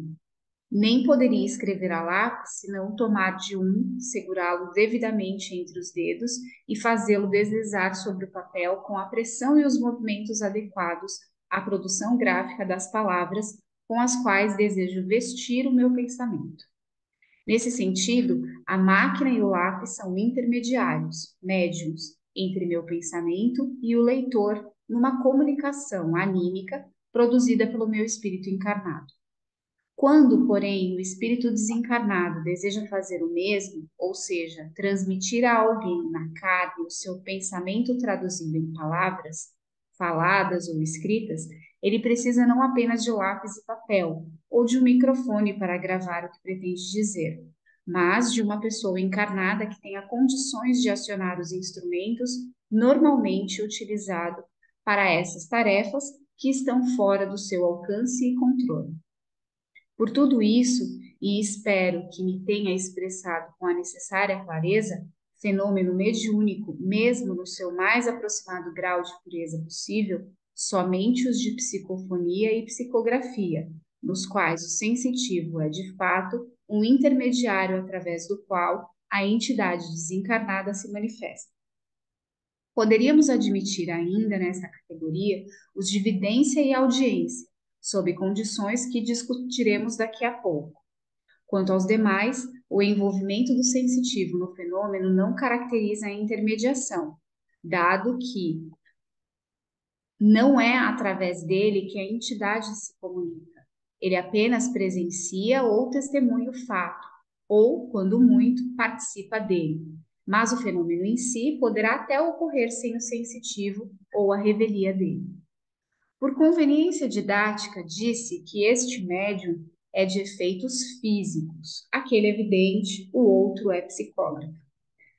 Nem poderia escrever a lápis se não tomar de um, segurá-lo devidamente entre os dedos e fazê-lo deslizar sobre o papel com a pressão e os movimentos adequados à produção gráfica das palavras com as quais desejo vestir o meu pensamento. Nesse sentido, a máquina e o lápis são intermediários, médiums, entre meu pensamento e o leitor numa comunicação anímica produzida pelo meu espírito encarnado. Quando, porém, o espírito desencarnado deseja fazer o mesmo, ou seja, transmitir a alguém na carne o seu pensamento traduzido em palavras, faladas ou escritas, ele precisa não apenas de lápis e papel, ou de um microfone para gravar o que pretende dizer, mas de uma pessoa encarnada que tenha condições de acionar os instrumentos normalmente utilizados para essas tarefas que estão fora do seu alcance e controle. Por tudo isso, e espero que me tenha expressado com a necessária clareza, fenômeno mediúnico, mesmo no seu mais aproximado grau de pureza possível, somente os de psicofonia e psicografia, nos quais o sensitivo é, de fato, um intermediário através do qual a entidade desencarnada se manifesta. Poderíamos admitir ainda nesta categoria os de vidência e audiência, sob condições que discutiremos daqui a pouco. Quanto aos demais, o envolvimento do sensitivo no fenômeno não caracteriza a intermediação, dado que não é através dele que a entidade se comunica. Ele apenas presencia ou testemunha o fato, ou, quando muito, participa dele. Mas o fenômeno em si poderá até ocorrer sem o sensitivo ou a revelia dele. Por conveniência didática, disse que este médium é de efeitos físicos, aquele evidente, o outro é psicógrafo.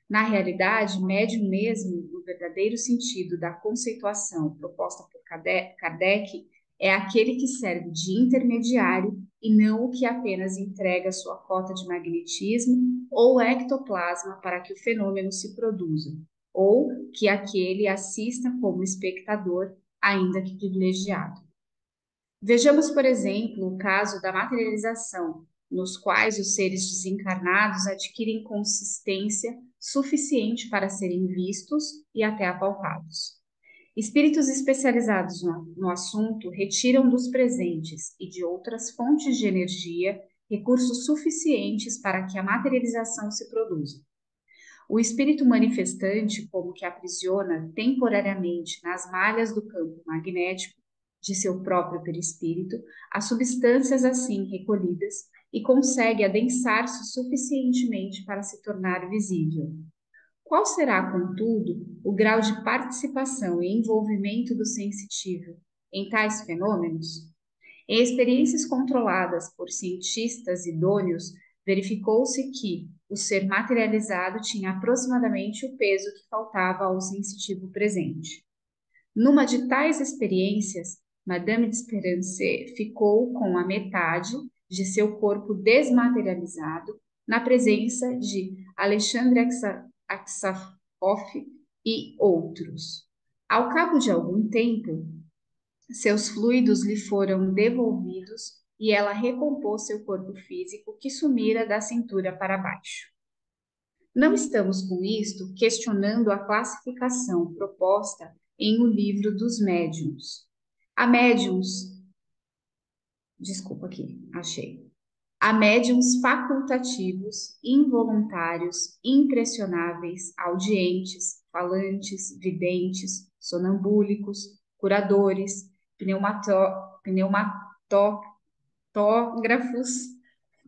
Na realidade, médium mesmo, no verdadeiro sentido da conceituação proposta por Kardec, é aquele que serve de intermediário e não o que apenas entrega sua cota de magnetismo ou ectoplasma para que o fenômeno se produza, ou que aquele assista como espectador, ainda que privilegiado. Vejamos, por exemplo, o caso da materialização, nos quais os seres desencarnados adquirem consistência suficiente para serem vistos e até apalpados. Espíritos especializados no assunto retiram dos presentes e de outras fontes de energia recursos suficientes para que a materialização se produza. O espírito manifestante, como que aprisiona temporariamente nas malhas do campo magnético de seu próprio perispírito as substâncias assim recolhidas e consegue adensar-se suficientemente para se tornar visível. Qual será, contudo, o grau de participação e envolvimento do sensitivo em tais fenômenos? Em experiências controladas por cientistas idôneos, verificou-se que o ser materializado tinha aproximadamente o peso que faltava ao sensitivo presente. Numa de tais experiências, Madame de Espérance ficou com a metade de seu corpo desmaterializado na presença de Alexandre Aksakoff e outros. Ao cabo de algum tempo, seus fluidos lhe foram devolvidos e ela recompôs seu corpo físico que sumira da cintura para baixo. Não estamos com isto questionando a classificação proposta em O Livro dos Médiuns. Há médiuns facultativos, involuntários, impressionáveis, audientes, falantes, videntes, sonambúlicos, curadores, pneumatógrafos,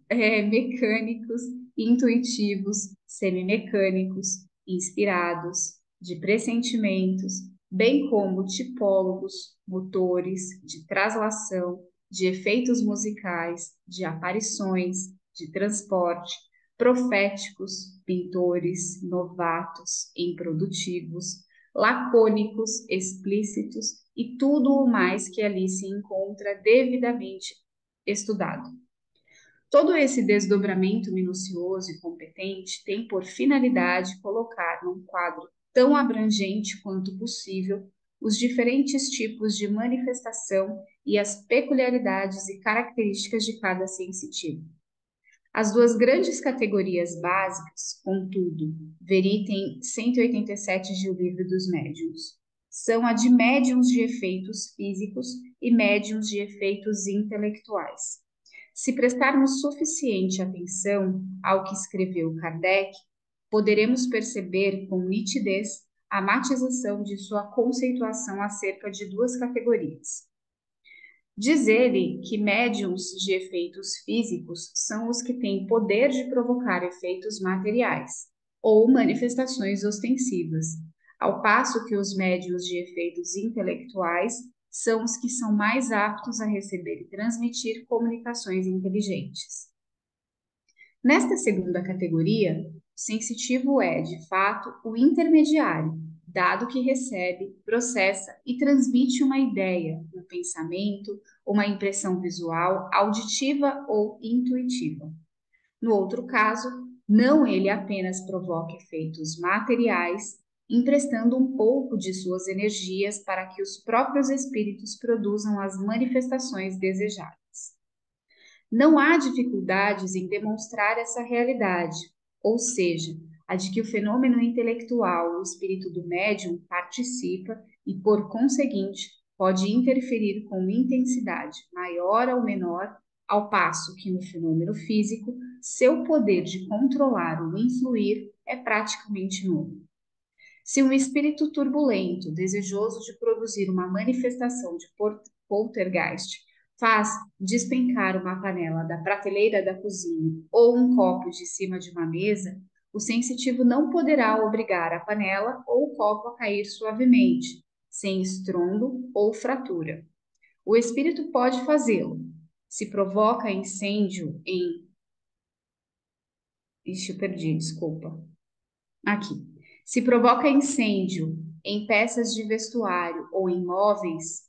mecânicos, intuitivos, semimecânicos, inspirados, de pressentimentos, bem como tipólogos, motores, de traslação, de efeitos musicais, de aparições, de transporte, proféticos, pintores, novatos, improdutivos, lacônicos, explícitos e tudo o mais que ali se encontra devidamente estudado. Todo esse desdobramento minucioso e competente tem por finalidade colocar num quadro tão abrangente quanto possível os diferentes tipos de manifestação e as peculiaridades e características de cada sensitivo. As duas grandes categorias básicas, contudo, ver item 187 de O Livro dos Médiuns, são a de médiuns de efeitos físicos e médiuns de efeitos intelectuais. Se prestarmos suficiente atenção ao que escreveu Kardec, poderemos perceber com nitidez a matização de sua conceituação acerca de duas categorias. Diz ele que médiuns de efeitos físicos são os que têm poder de provocar efeitos materiais ou manifestações ostensivas, ao passo que os médiuns de efeitos intelectuais são os que são mais aptos a receber e transmitir comunicações inteligentes. Nesta segunda categoria, o sensitivo é, de fato, o intermediário, dado que recebe, processa e transmite uma ideia, um pensamento, uma impressão visual, auditiva ou intuitiva. No outro caso, não ele apenas provoca efeitos materiais, emprestando um pouco de suas energias para que os próprios espíritos produzam as manifestações desejadas. Não há dificuldades em demonstrar essa realidade, ou seja, a de que o fenômeno intelectual, o espírito do médium, participa e, por conseguinte, pode interferir com intensidade maior ou menor, ao passo que no fenômeno físico, seu poder de controlar ou influir é praticamente nulo. Se um espírito turbulento, desejoso de produzir uma manifestação de poltergeist, faz despencar uma panela da prateleira da cozinha ou um copo de cima de uma mesa, o sensitivo não poderá obrigar a panela ou o copo a cair suavemente, sem estrondo ou fratura. O espírito pode fazê-lo. Se provoca incêndio em... Ixi, eu perdi, desculpa. Aqui. Se provoca incêndio em peças de vestuário ou em móveis,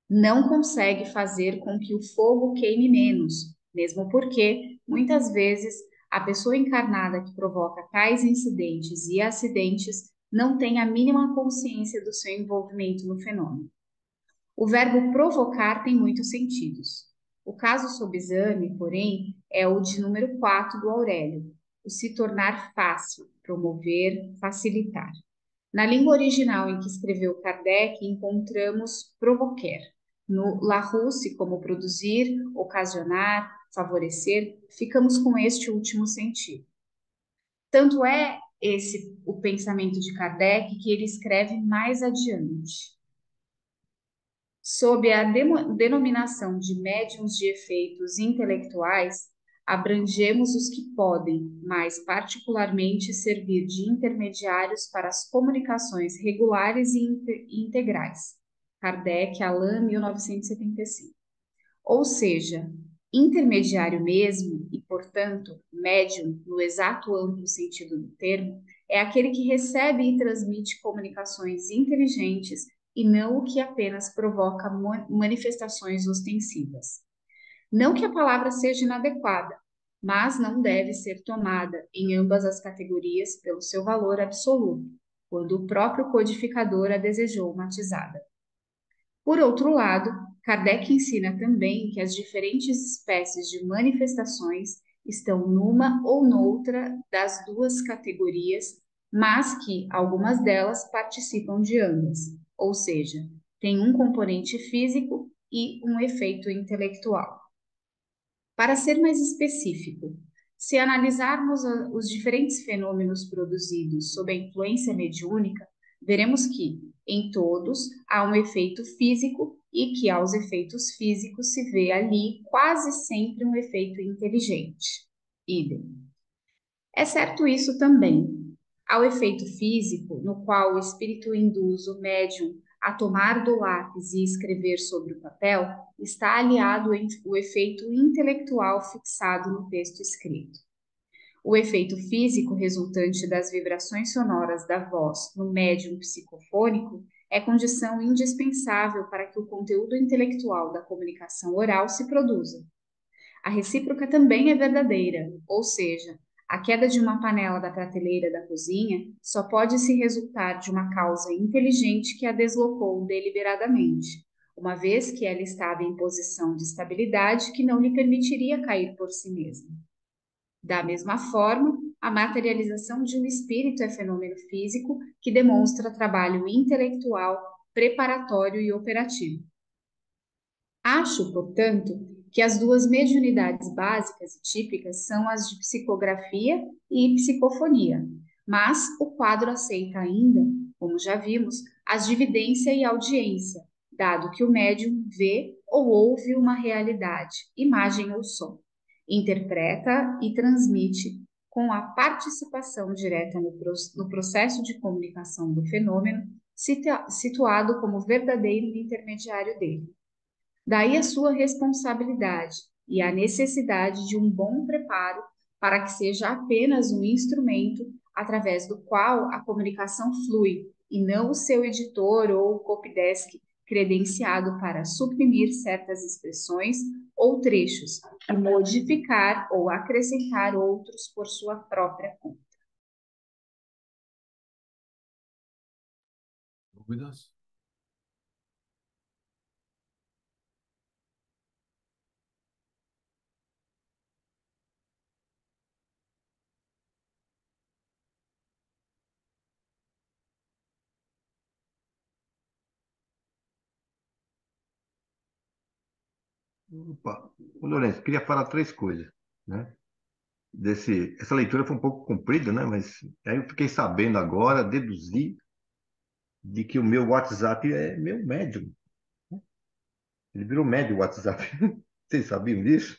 não consegue fazer com que o fogo queime menos, mesmo porque, muitas vezes, a pessoa encarnada que provoca tais incidentes e acidentes não tem a mínima consciência do seu envolvimento no fenômeno. O verbo provocar tem muitos sentidos. O caso sob exame, porém, é o de número 4 do Aurélio, o se tornar fácil, promover, facilitar. Na língua original em que escreveu Kardec, encontramos provoquer. No Larousse, como produzir, ocasionar, favorecer, ficamos com este último sentido. Tanto é esse o pensamento de Kardec que ele escreve mais adiante. Sob a denominação de médiuns de efeitos intelectuais, abrangemos os que podem, mais particularmente, servir de intermediários para as comunicações regulares e integrais. Kardec, Alain, 1975. Ou seja, intermediário mesmo, e, portanto, médium, no exato amplo sentido do termo, é aquele que recebe e transmite comunicações inteligentes e não o que apenas provoca manifestações ostensivas. Não que a palavra seja inadequada, mas não deve ser tomada em ambas as categorias pelo seu valor absoluto, quando o próprio codificador a desejou matizada. Por outro lado, Kardec ensina também que as diferentes espécies de manifestações estão numa ou noutra das duas categorias, mas que algumas delas participam de ambas, ou seja, tem um componente físico e um efeito intelectual. Para ser mais específico, se analisarmos os diferentes fenômenos produzidos sob a influência mediúnica, veremos que, em todos, há um efeito físico e que aos efeitos físicos se vê ali quase sempre um efeito inteligente. Idem. É certo isso também. Ao efeito físico, no qual o espírito induz o médium a tomar do lápis e escrever sobre o papel, está aliado o efeito intelectual fixado no texto escrito. O efeito físico resultante das vibrações sonoras da voz no médium psicofônico é condição indispensável para que o conteúdo intelectual da comunicação oral se produza. A recíproca também é verdadeira, ou seja, a queda de uma panela da prateleira da cozinha só pode se resultar de uma causa inteligente que a deslocou deliberadamente, uma vez que ela estava em posição de estabilidade que não lhe permitiria cair por si mesma. Da mesma forma, a materialização de um espírito é fenômeno físico que demonstra trabalho intelectual, preparatório e operativo. Acho, portanto, que as duas mediunidades básicas e típicas são as de psicografia e psicofonia, mas o quadro aceita ainda, como já vimos, as de vidência e audiência, dado que o médium vê ou ouve uma realidade, imagem ou som, interpreta e transmite com a participação direta no processo de comunicação do fenômeno, situado como verdadeiro intermediário dele. Daí a sua responsabilidade e a necessidade de um bom preparo para que seja apenas um instrumento através do qual a comunicação flui e não o seu editor ou copydesk credenciado para suprimir certas expressões ou trechos e modificar ou acrescentar outros por sua própria conta. Dúvidas? Opa, ô Lourenço, queria falar três coisas, né? Essa leitura foi um pouco comprida, né? Mas aí eu fiquei sabendo agora, deduzi de que o meu WhatsApp é meu médium. Ele virou médium o WhatsApp. Vocês sabiam disso?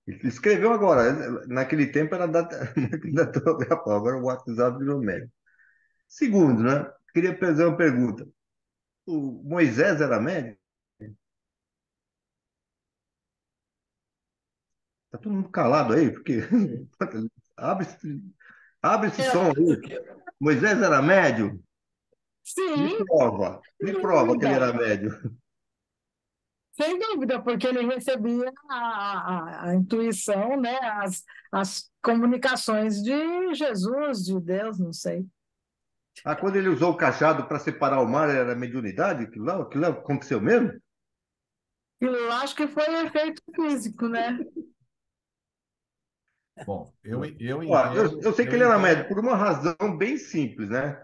Ele escreveu agora. Naquele tempo era datilografado, agora o WhatsApp virou médium. Segundo, né? Queria fazer uma pergunta. O Moisés era médium? Tá todo mundo calado aí, porque abre, abre esse Eu som acho aí. que Moisés era médium? sim, Me sem prova que ele dúvida. era médium. Sem dúvida, porque ele recebia a intuição, né? As comunicações de Jesus, de Deus, não sei. Ah, quando ele usou o cajado para separar o mar, era mediunidade? Aquilo lá aconteceu mesmo? Eu acho que foi efeito físico, né? Bom, eu Ó, eu entendo, sei que eu ele era médium entendo. por uma razão bem simples, né?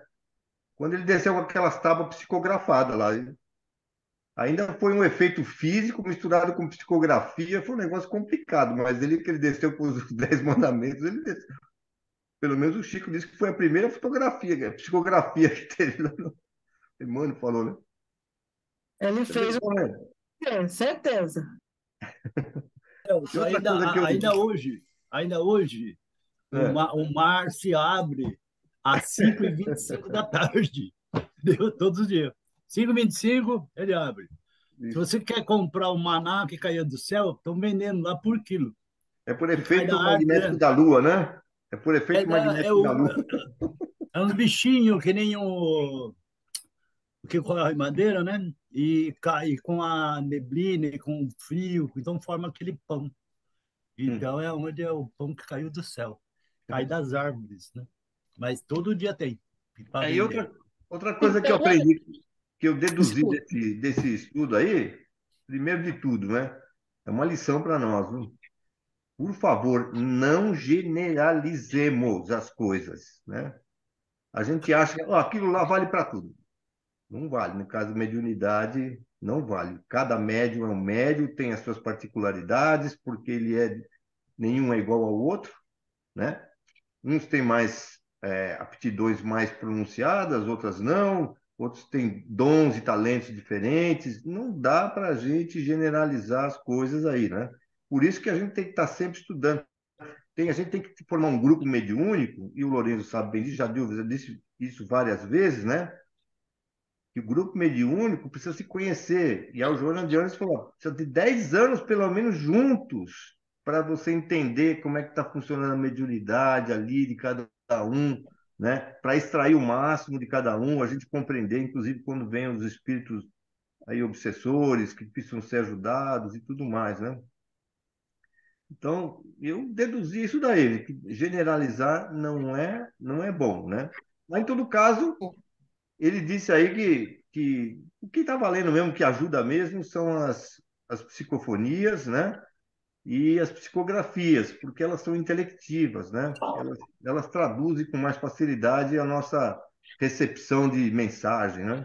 Quando ele desceu com aquelas tábuas psicografadas lá. Ainda foi um efeito físico misturado com psicografia, foi um negócio complicado, mas ele que ele desceu com os 10 mandamentos, ele desceu. Pelo menos o Chico disse que foi a primeira fotografia, psicografia que teve lá no. Mano, falou, né? Ele Você vê fez o só, né? quê? Certeza. E Celso, outra coisa que eu. ainda hoje, É, o mar se abre às 5h25 da tarde. Deu todos os dias. 5h25, ele abre. Se isso. você quer comprar o maná que caiu do céu, estão vendendo lá por quilo, É por que cai efeito da árvore, magnético né? da Lua, né? É por É, efeito da- é, magnético da o, Lua. é uns bichinhos que nem o que corre madeira, né? E cai com a neblina e com o frio, então forma aquele pão. Hum. Então é onde é o pão que caiu do céu. Cai das árvores, né? Mas todo dia tem para Aí vender. outra coisa que eu Então, aprendi, que eu deduzi Escuta, desse estudo aí, primeiro de tudo, né? É uma lição para nós, viu? Por favor, não generalizemos as coisas, né? A gente acha que ó, aquilo lá vale para tudo. Não vale. No caso de mediunidade, não vale. Cada médium é um médium, tem as suas particularidades, porque nenhum é igual ao outro, né? Uns têm mais aptidões mais pronunciadas, outras não. outros têm dons e talentos diferentes. Não dá para a gente generalizar as coisas aí, né? Por isso que a gente tem que estar sempre estudando. A gente tem que formar um grupo mediúnico, e o Lourenço sabe bem disso, já disse isso várias vezes, né? Que o grupo mediúnico precisa se conhecer. E aí o Joana de Anjos falou, precisa de 10 anos, pelo menos, juntos, para você entender como é que está funcionando a mediunidade ali de cada um, né? Para extrair o máximo de cada um, a gente compreender, inclusive, quando vem os espíritos aí obsessores, que precisam ser ajudados e tudo mais, né? Então, eu deduzi isso daí, que generalizar não é bom, né? Mas, em todo caso, ele disse aí que o que está valendo mesmo, que ajuda mesmo, são as psicofonias, né? E as psicografias, porque elas são intelectivas, né? Elas traduzem com mais facilidade a nossa recepção de mensagem, né?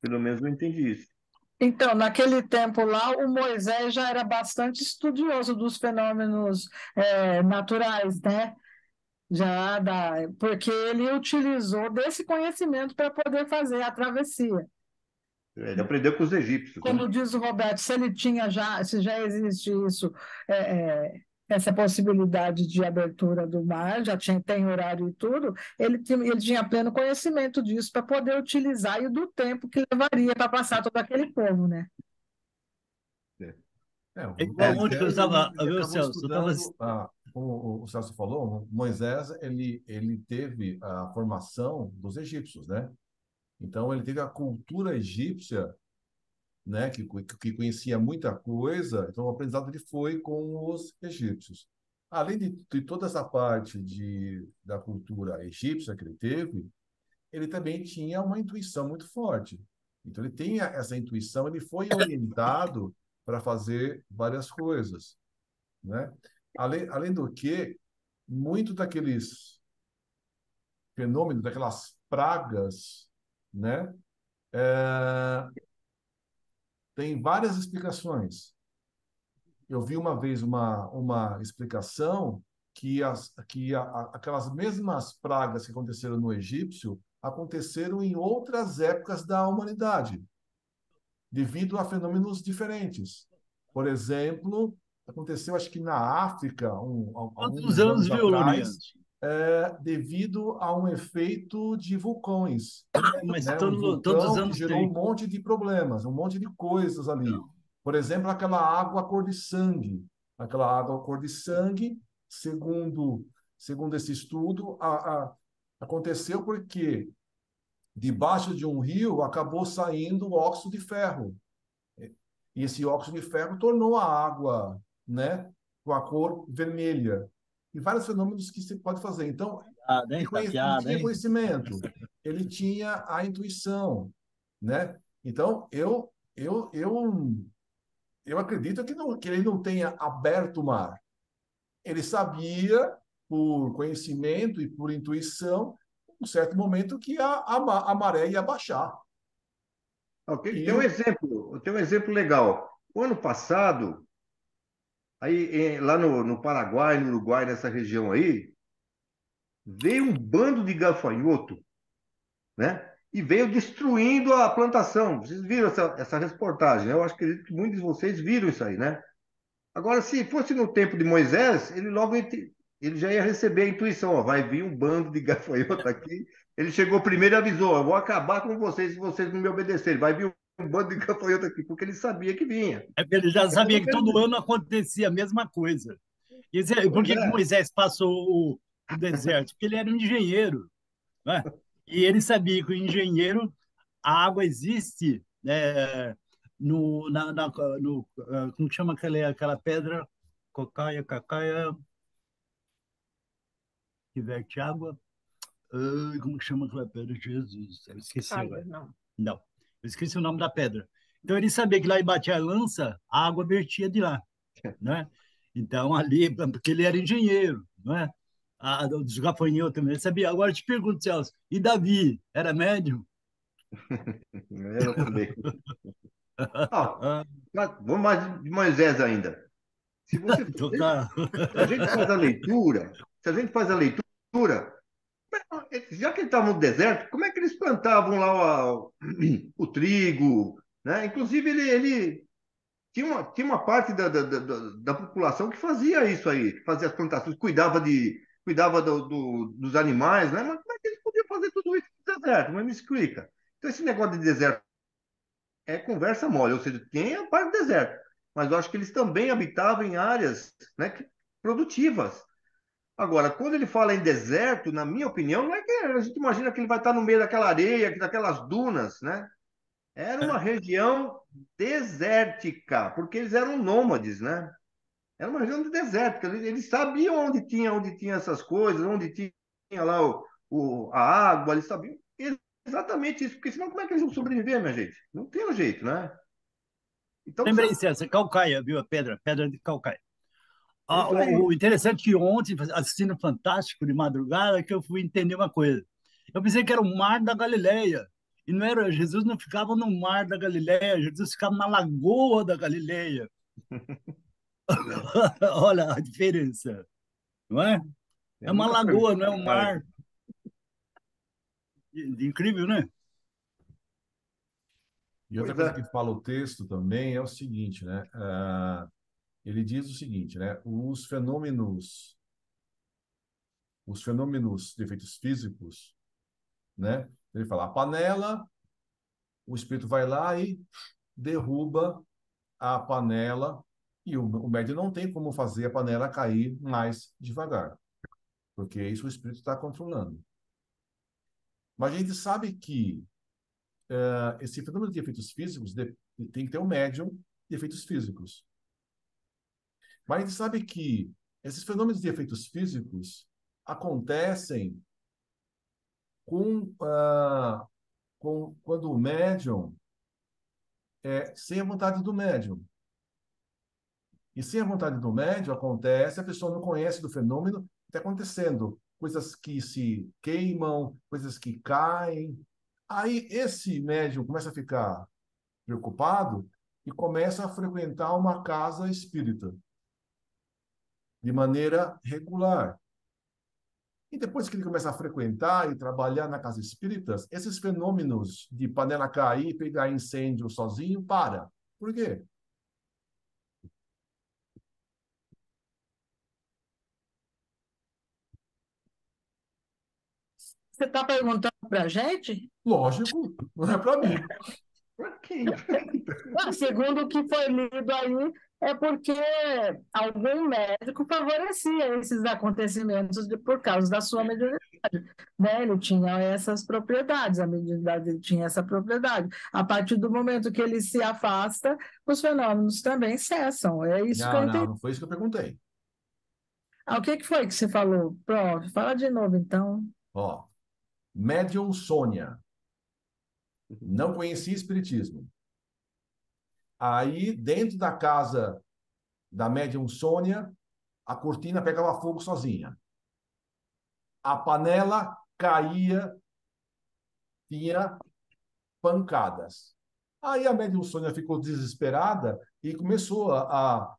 Pelo menos eu entendi isso. Então, naquele tempo lá, o Moisés já era bastante estudioso dos fenômenos naturais, né? Porque ele utilizou desse conhecimento para poder fazer a travessia. Ele aprendeu com os egípcios, né? Como diz o Roberto, se já existe isso, é, é, essa possibilidade de abertura do mar, tem horário e tudo, ele tinha pleno conhecimento disso para poder utilizar e do tempo que levaria para passar todo aquele povo, né? O É igual onde que eu Moisés, estava, ele viu, acabou Celso? Eu estava. estudando, como o Celso falou, Moisés, ele teve a formação dos egípcios, né? Então, ele teve a cultura egípcia, né? Que conhecia muita coisa, então o aprendizado ele foi com os egípcios. Além de toda essa parte da cultura egípcia que ele teve, ele também tinha uma intuição muito forte. Então, ele tem essa intuição, ele foi orientado para fazer várias coisas, né? Além do que, muito daqueles fenômenos, daquelas pragas, né? Tem várias explicações. Eu vi uma vez uma explicação aquelas mesmas pragas que aconteceram no egípcio aconteceram em outras épocas da humanidade, devido a fenômenos diferentes. Por exemplo, aconteceu, acho que na África, Quantos alguns anos, anos viu, atrás, Lourenço? devido a um efeito de vulcões, Mas né? Um todos os vulcão que anos gerou um tem. monte de problemas, um monte de coisas ali. Por exemplo, aquela água cor de sangue. Aquela água cor de sangue, segundo esse estudo, aconteceu porque debaixo de um rio acabou saindo óxido de ferro. E esse óxido de ferro tornou a água, né, com a cor vermelha. E vários fenômenos que se pode fazer. Então, Tapeada, hein? ele Tapeada, tinha hein? conhecimento, ele tinha a intuição, né? Então, eu acredito que ele não tenha aberto o mar. Ele sabia, por conhecimento e por intuição, um certo momento que a maré ia baixar. Ok, E tem um exemplo legal. O ano passado, aí lá no Paraguai, no Uruguai, nessa região aí, veio um bando de gafanhoto, né? E veio destruindo a plantação. Vocês viram essa reportagem, né? Eu acho que muitos de vocês viram isso aí, né? Agora, se fosse no tempo de Moisés, ele já ia receber a intuição, ó, vai vir um bando de gafanhoto aqui. Ele chegou primeiro e avisou, eu vou acabar com vocês se vocês não me obedecerem. Vai vir um bando de gafanhoto aqui, porque ele sabia que vinha. É porque ele já É como sabia que todo aquele... ano acontecia a mesma coisa. Por Pois que é. Moisés passou o deserto? Porque ele era um engenheiro, né? E ele sabia que o engenheiro, a água existe, né, como chama aquela pedra? Cacaia, que verte água. Ai, como que chama aquela pedra? Jesus, eu esqueci Calha, agora. não. Não, eu esqueci o nome da pedra. Então ele sabia que lá em Batia Lança, a água vertia de lá, né? Então ali, porque ele era engenheiro, né? Dos gafanhotos também, ele sabia. Agora eu te pergunto, Celso, e Davi, era médium? Ela também. Ah, mas vamos mais de Moisés ainda. Então tá. Se a gente faz a leitura, Já que ele estava no deserto, como é que eles plantavam lá o trigo, né? Inclusive, ele tinha uma parte da população que fazia isso aí, que fazia as plantações, cuidava dos animais, né? Mas como é que eles podiam fazer tudo isso no deserto? Mas me explica. Então, esse negócio de deserto é conversa mole, ou seja, tem a parte do deserto, mas eu acho que eles também habitavam em áreas, né, produtivas. Agora, quando ele fala em deserto, na minha opinião, não é que a gente imagina que ele vai estar no meio daquela areia, daquelas dunas, né? Era uma região desértica, porque eles eram nômades, né? Era uma região desértica. Eles sabiam onde tinha essas coisas, onde tinha lá a água, eles sabiam exatamente isso, porque senão como é que eles vão sobreviver, minha gente? Não tem um jeito, né? Então, Lembrei, César, Calcaia, viu? A pedra de Calcaia. é isso aí. O interessante é que ontem, assistindo Fantástico de madrugada, que eu fui entender uma coisa. Eu pensei que era o Mar da Galileia. E não era, Jesus não ficava no Mar da Galileia, Jesus ficava na Lagoa da Galileia. Olha a diferença, não é? É Eu uma nunca fui. lagoa, não é um mar. Incrível, né? E outra Pois coisa que é. fala o texto também é o seguinte, né? Ele diz o seguinte, né? Os fenômenos de efeitos físicos, né? Ele fala, a panela, o espírito vai lá e derruba a panela e o médium não tem como fazer a panela cair mais devagar, porque isso o espírito está controlando. Mas a gente sabe que esse fenômeno de efeitos físicos tem que ter um médium de efeitos físicos. Mas a gente sabe que esses fenômenos de efeitos físicos acontecem com, quando o médium sem a vontade do médium. E sem a vontade do médium acontece, a pessoa não conhece do fenômeno, está acontecendo coisas que se queimam, coisas que caem. Aí esse médium começa a ficar preocupado e começa a frequentar uma casa espírita de maneira regular. E depois que ele começa a frequentar e trabalhar na casa espírita, esses fenômenos de panela cair, pegar incêndio sozinho, para. Por quê? Você está perguntando para a gente? Lógico, não é para mim. Pra quem? Segundo o que foi lido aí, é porque algum médico favorecia esses acontecimentos por causa da sua mediunidade, né? Ele tinha essas propriedades, a mediunidade dele tinha essa propriedade. A partir do momento que ele se afasta, os fenômenos também cessam. É isso que eu Não, não, entendi. não foi isso que eu perguntei. O que foi que você falou? Pronto, fala de novo, então. Ó, médium Sônia. Não conhecia espiritismo. Aí, dentro da casa da médium Sônia, a cortina pegava fogo sozinha. A panela caía, tinha pancadas. Aí a médium Sônia ficou desesperada e começou a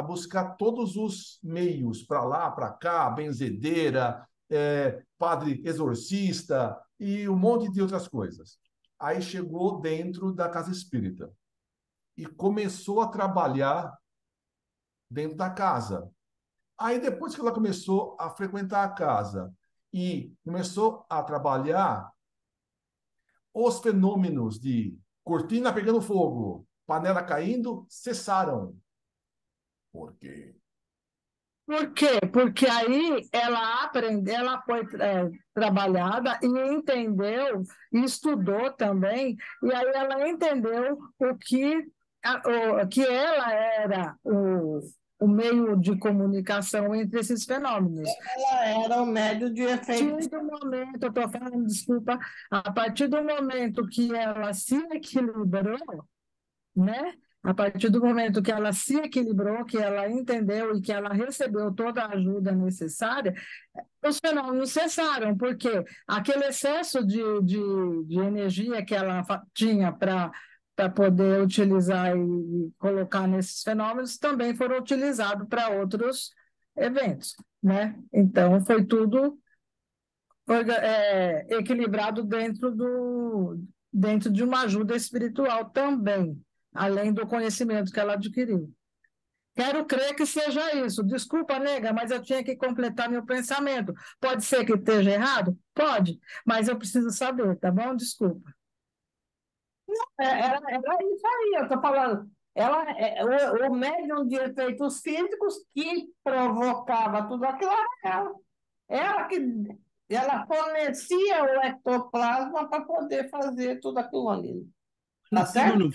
buscar todos os meios para lá, para cá, benzedeira, padre exorcista e um monte de outras coisas. Aí chegou dentro da casa espírita e começou a trabalhar dentro da casa. Aí depois que ela começou a frequentar a casa e começou a trabalhar, os fenômenos de cortina pegando fogo, panela caindo, cessaram. Por quê? Por quê? Porque aí ela aprendeu, ela foi trabalhada e entendeu, e estudou também, e aí ela entendeu que ela era o meio de comunicação entre esses fenômenos. Ela era o médio de efeito. A partir do momento, eu estou falando, desculpa, a partir do momento que ela se equilibrou, né? A partir do momento que ela se equilibrou, que ela entendeu e que ela recebeu toda a ajuda necessária, os fenômenos cessaram, porque aquele excesso de energia que ela tinha para poder utilizar e colocar nesses fenômenos também foram utilizados para outros eventos, né? Então, foi tudo equilibrado dentro de uma ajuda espiritual também, além do conhecimento que ela adquiriu. Quero crer que seja isso. Desculpa, nega, mas eu tinha que completar meu pensamento. Pode ser que esteja errado? Pode, mas eu preciso saber, tá bom? Desculpa. Era isso aí, eu estou falando. O médium de efeitos físicos que provocava tudo aquilo era ela. Ela que ela fornecia o ectoplasma para poder fazer tudo aquilo ali. Tá certo? No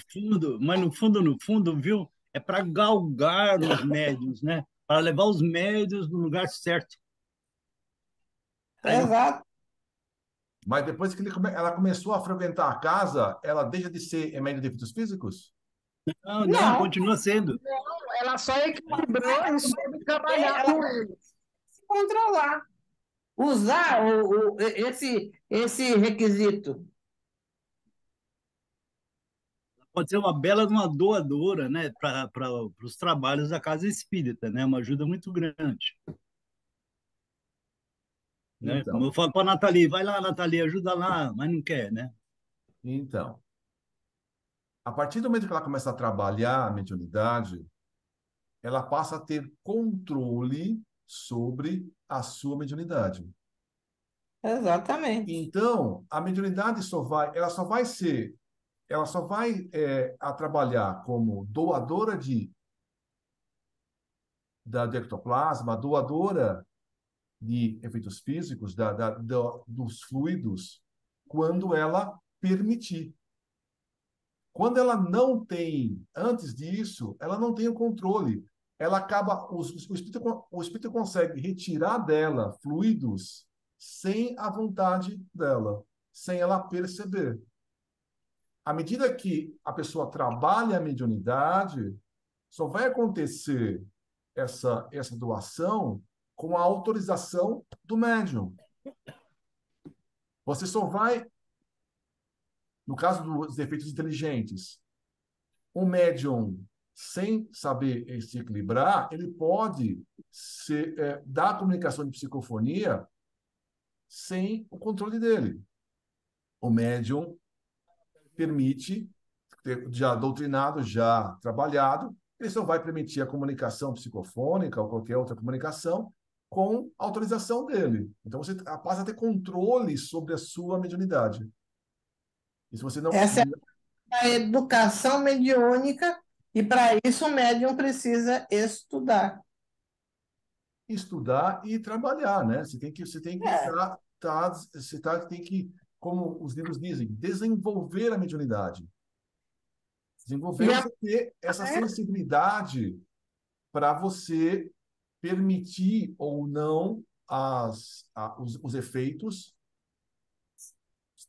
fundo, no fundo, viu? É para galgar os médios, né? Para levar os médios no lugar certo. Aí não, Exato. Mas depois que ela começou a frequentar a casa, ela deixa de ser médium de efeitos físicos? não, Não, continua sendo. ela só equilibrou e soube trabalhar Ela com ele, se controlar, usar esse requisito. Pode ser uma bela de uma doadora, né? Para os trabalhos da casa espírita, né? Uma ajuda muito grande. Né? Como Então, eu falo para a Nathalie, vai lá, Nathalie, ajuda lá, mas não quer, né? então, a partir do momento que ela começa a trabalhar a mediunidade, ela passa a ter controle sobre a sua mediunidade. Exatamente. Então, a mediunidade ela só vai a trabalhar como doadora de ectoplasma, doadora de efeitos físicos, dos fluidos, quando ela permitir. Quando ela não tem, antes disso, ela não tem o controle. Ela acaba, o espírito consegue retirar dela fluidos sem a vontade dela, sem ela perceber. À medida que a pessoa trabalha a mediunidade, só vai acontecer essa doação com a autorização do médium. Você só vai, no caso dos efeitos inteligentes, o médium, sem saber se equilibrar, ele pode dar a comunicação de psicofonia sem o controle dele. O médium permite, já doutrinado, já trabalhado, ele só vai permitir a comunicação psicofônica ou qualquer outra comunicação com autorização dele. Então você passa a ter controle sobre a sua mediunidade. E se você não Essa é a educação mediúnica, e para isso o médium precisa estudar. estudar e trabalhar, né? Você tem que É, tem que, como os livros dizem, desenvolver a mediunidade. Desenvolver e você ter essa sensibilidade para você permitir ou não os efeitos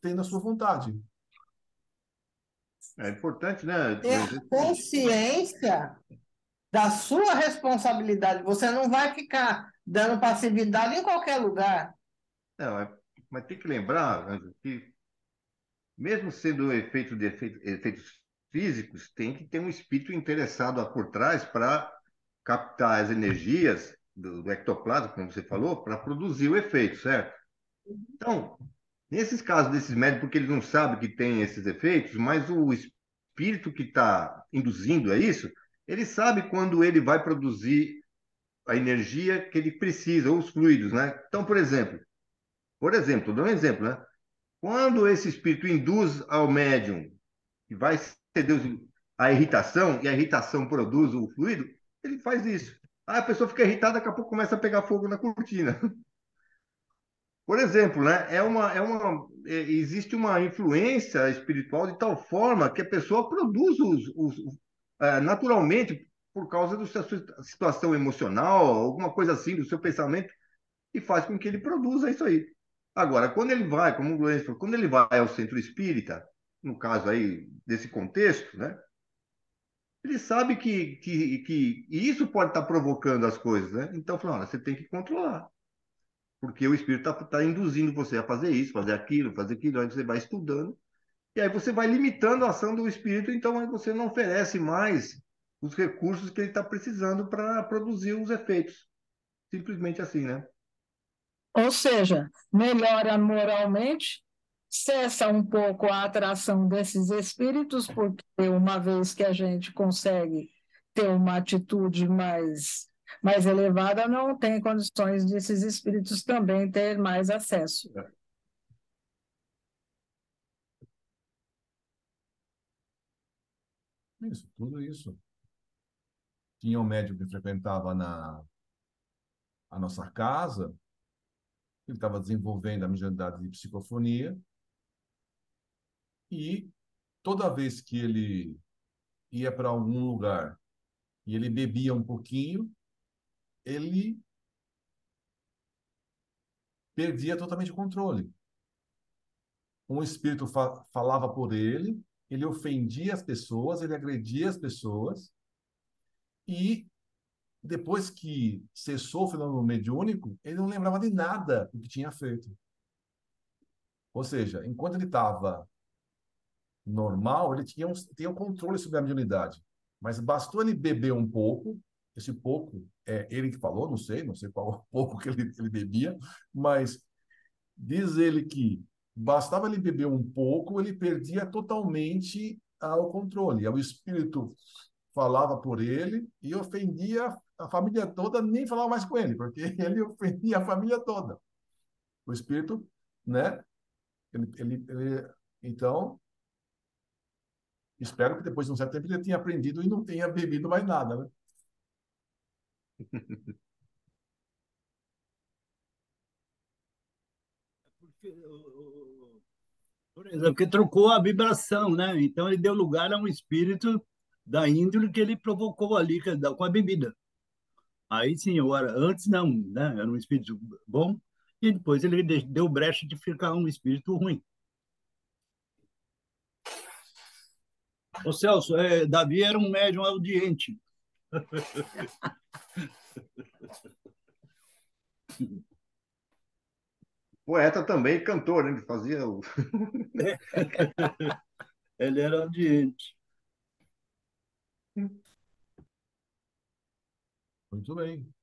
tendo a sua vontade. É importante, né? ter a consciência da sua responsabilidade. Você não vai ficar dando passividade em qualquer lugar. Não, mas tem que lembrar, Ângelo, que mesmo sendo efeitos físicos, tem que ter um espírito interessado por trás para captar as energias do ectoplasma, como você falou, para produzir o efeito, certo? Então, nesses casos desses médicos, porque eles não sabem que tem esses efeitos, mas o espírito que está induzindo a isso, ele sabe quando ele vai produzir a energia que ele precisa, ou os fluidos, né? Então, dou um exemplo, né? Quando esse espírito induz ao médium que vai ceder a irritação, e a irritação produz o fluido, ele faz isso. Aí a pessoa fica irritada, daqui a pouco começa a pegar fogo na cortina. Por exemplo, né, existe uma influência espiritual de tal forma que a pessoa produz naturalmente por causa da sua situação emocional, alguma coisa assim, do seu pensamento, e faz com que ele produza isso aí. Agora, quando ele vai, como o Glenn falou, quando ele vai ao centro espírita, no caso aí desse contexto, né, ele sabe que isso pode estar provocando as coisas, né? Então, fala, olha, você tem que controlar. Porque o espírito está induzindo você a fazer isso, fazer aquilo, aí você vai estudando, e aí você vai limitando a ação do espírito, então aí você não oferece mais os recursos que ele está precisando para produzir os efeitos. Simplesmente assim, né? Ou seja, melhora moralmente, cessa um pouco a atração desses espíritos, porque uma vez que a gente consegue ter uma atitude mais elevada, não tem condições desses espíritos também ter mais acesso. Isso, tudo isso. Tinha um médium que frequentava a nossa casa, ele estava desenvolvendo a mediunidade de psicofonia, e toda vez que ele ia para algum lugar e ele bebia um pouquinho, ele perdia totalmente o controle. Um espírito falava por ele, ele ofendia as pessoas, ele agredia as pessoas, e depois que cessou o fenômeno mediúnico, ele não lembrava de nada do que tinha feito. Ou seja, enquanto ele estava normal, ele tinha um controle sobre a mediunidade. Mas bastou ele beber um pouco, esse pouco é ele que falou, não sei qual pouco que ele bebia, mas diz ele que bastava ele beber um pouco, ele perdia totalmente o controle. O espírito falava por ele e ofendia a família toda, nem falava mais com ele, porque ele ofendia a família toda. O espírito, né? Então, espero que depois de um certo tempo ele tenha aprendido e não tenha bebido mais nada, né? Por exemplo, porque trocou a vibração, né? Então ele deu lugar a um espírito da índole que ele provocou ali com a bebida. Aí sim, agora, antes não, né? Era um espírito bom, e depois ele deu brecha de ficar um espírito ruim. Ô Celso, Davi era um médium audiente. Poeta também, cantor, né? Ele fazia Ele era audiente. Muito bem.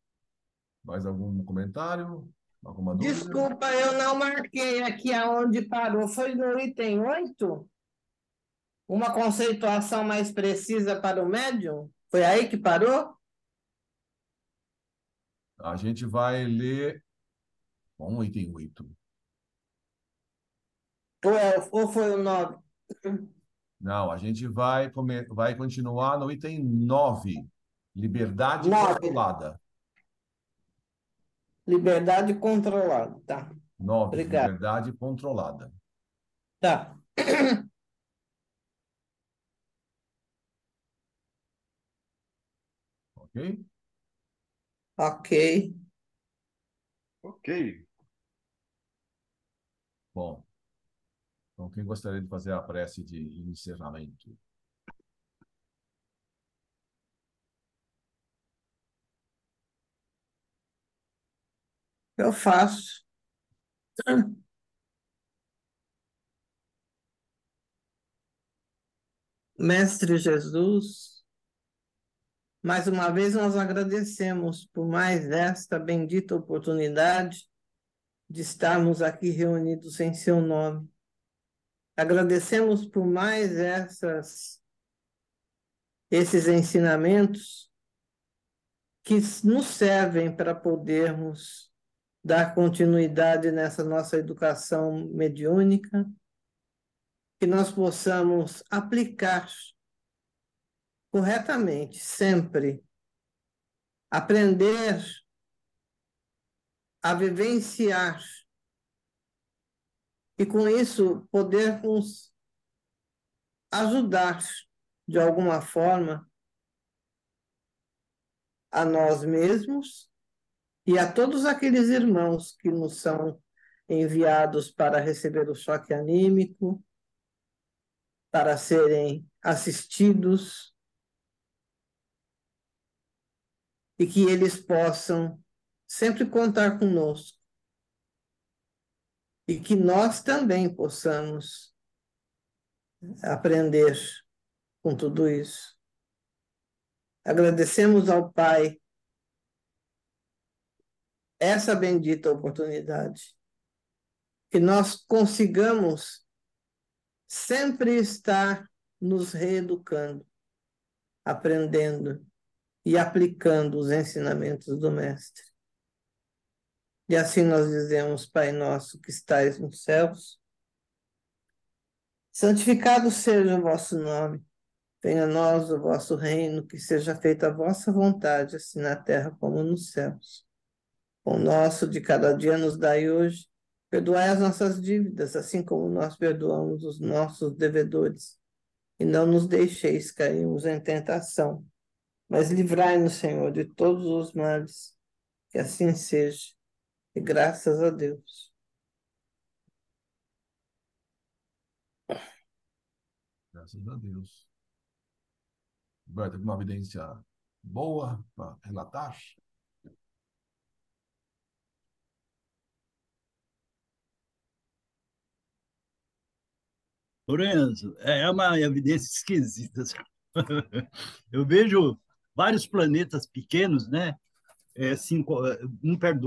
Mais algum comentário? Alguma dúvida? Desculpa, eu não marquei aqui aonde parou. Foi no item 8? Uma conceituação mais precisa para o médium? Foi aí que parou? A gente vai ler. Bom, item 8. Ou foi o 9? Não, a gente vai continuar no item 9. Liberdade 9. controlada. Liberdade controlada. Tá. 9. Obrigado. Liberdade controlada. Tá. Ok? Ok. ok. Bom, então quem gostaria de fazer a prece de encerramento? Eu faço. Mestre Jesus, mais uma vez nós agradecemos por mais esta bendita oportunidade de estarmos aqui reunidos em seu nome. Agradecemos por mais esses ensinamentos que nos servem para podermos dar continuidade nessa nossa educação mediúnica, que nós possamos aplicar corretamente, sempre, aprender a vivenciar e, com isso, podermos ajudar, de alguma forma, a nós mesmos e a todos aqueles irmãos que nos são enviados para receber o choque anímico, para serem assistidos e que eles possam sempre contar conosco e que nós também possamos aprender com tudo isso. Agradecemos ao Pai essa bendita oportunidade, que nós consigamos sempre estar nos reeducando, aprendendo e aplicando os ensinamentos do Mestre. E assim nós dizemos: Pai nosso que estais nos céus, santificado seja o vosso nome. Venha a nós o vosso reino, que seja feita a vossa vontade, assim na terra como nos céus. O nosso de cada dia nos dai hoje. Perdoai as nossas dívidas, assim como nós perdoamos os nossos devedores. E não nos deixeis cairmos em tentação, mas livrai-nos, Senhor, de todos os males. Que assim seja. E graças a Deus. Graças a Deus. Vai ter uma evidência boa para relatar? Lorenzo, é uma evidência esquisita. Eu vejo vários planetas pequenos, né? Um perto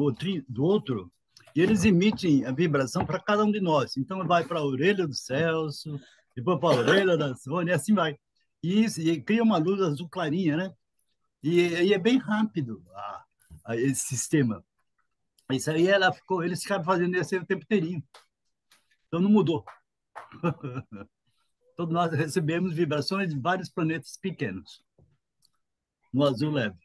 do outro, e eles emitem a vibração para cada um de nós. Então, vai para a orelha do Celso, depois para a orelha da Sônia, e assim vai. E cria uma luz azul clarinha, né? E é bem rápido esse sistema. Isso aí eles ficaram fazendo isso o tempo inteirinho. Então, não mudou. Todos nós recebemos vibrações de vários planetas pequenos, no azul leve.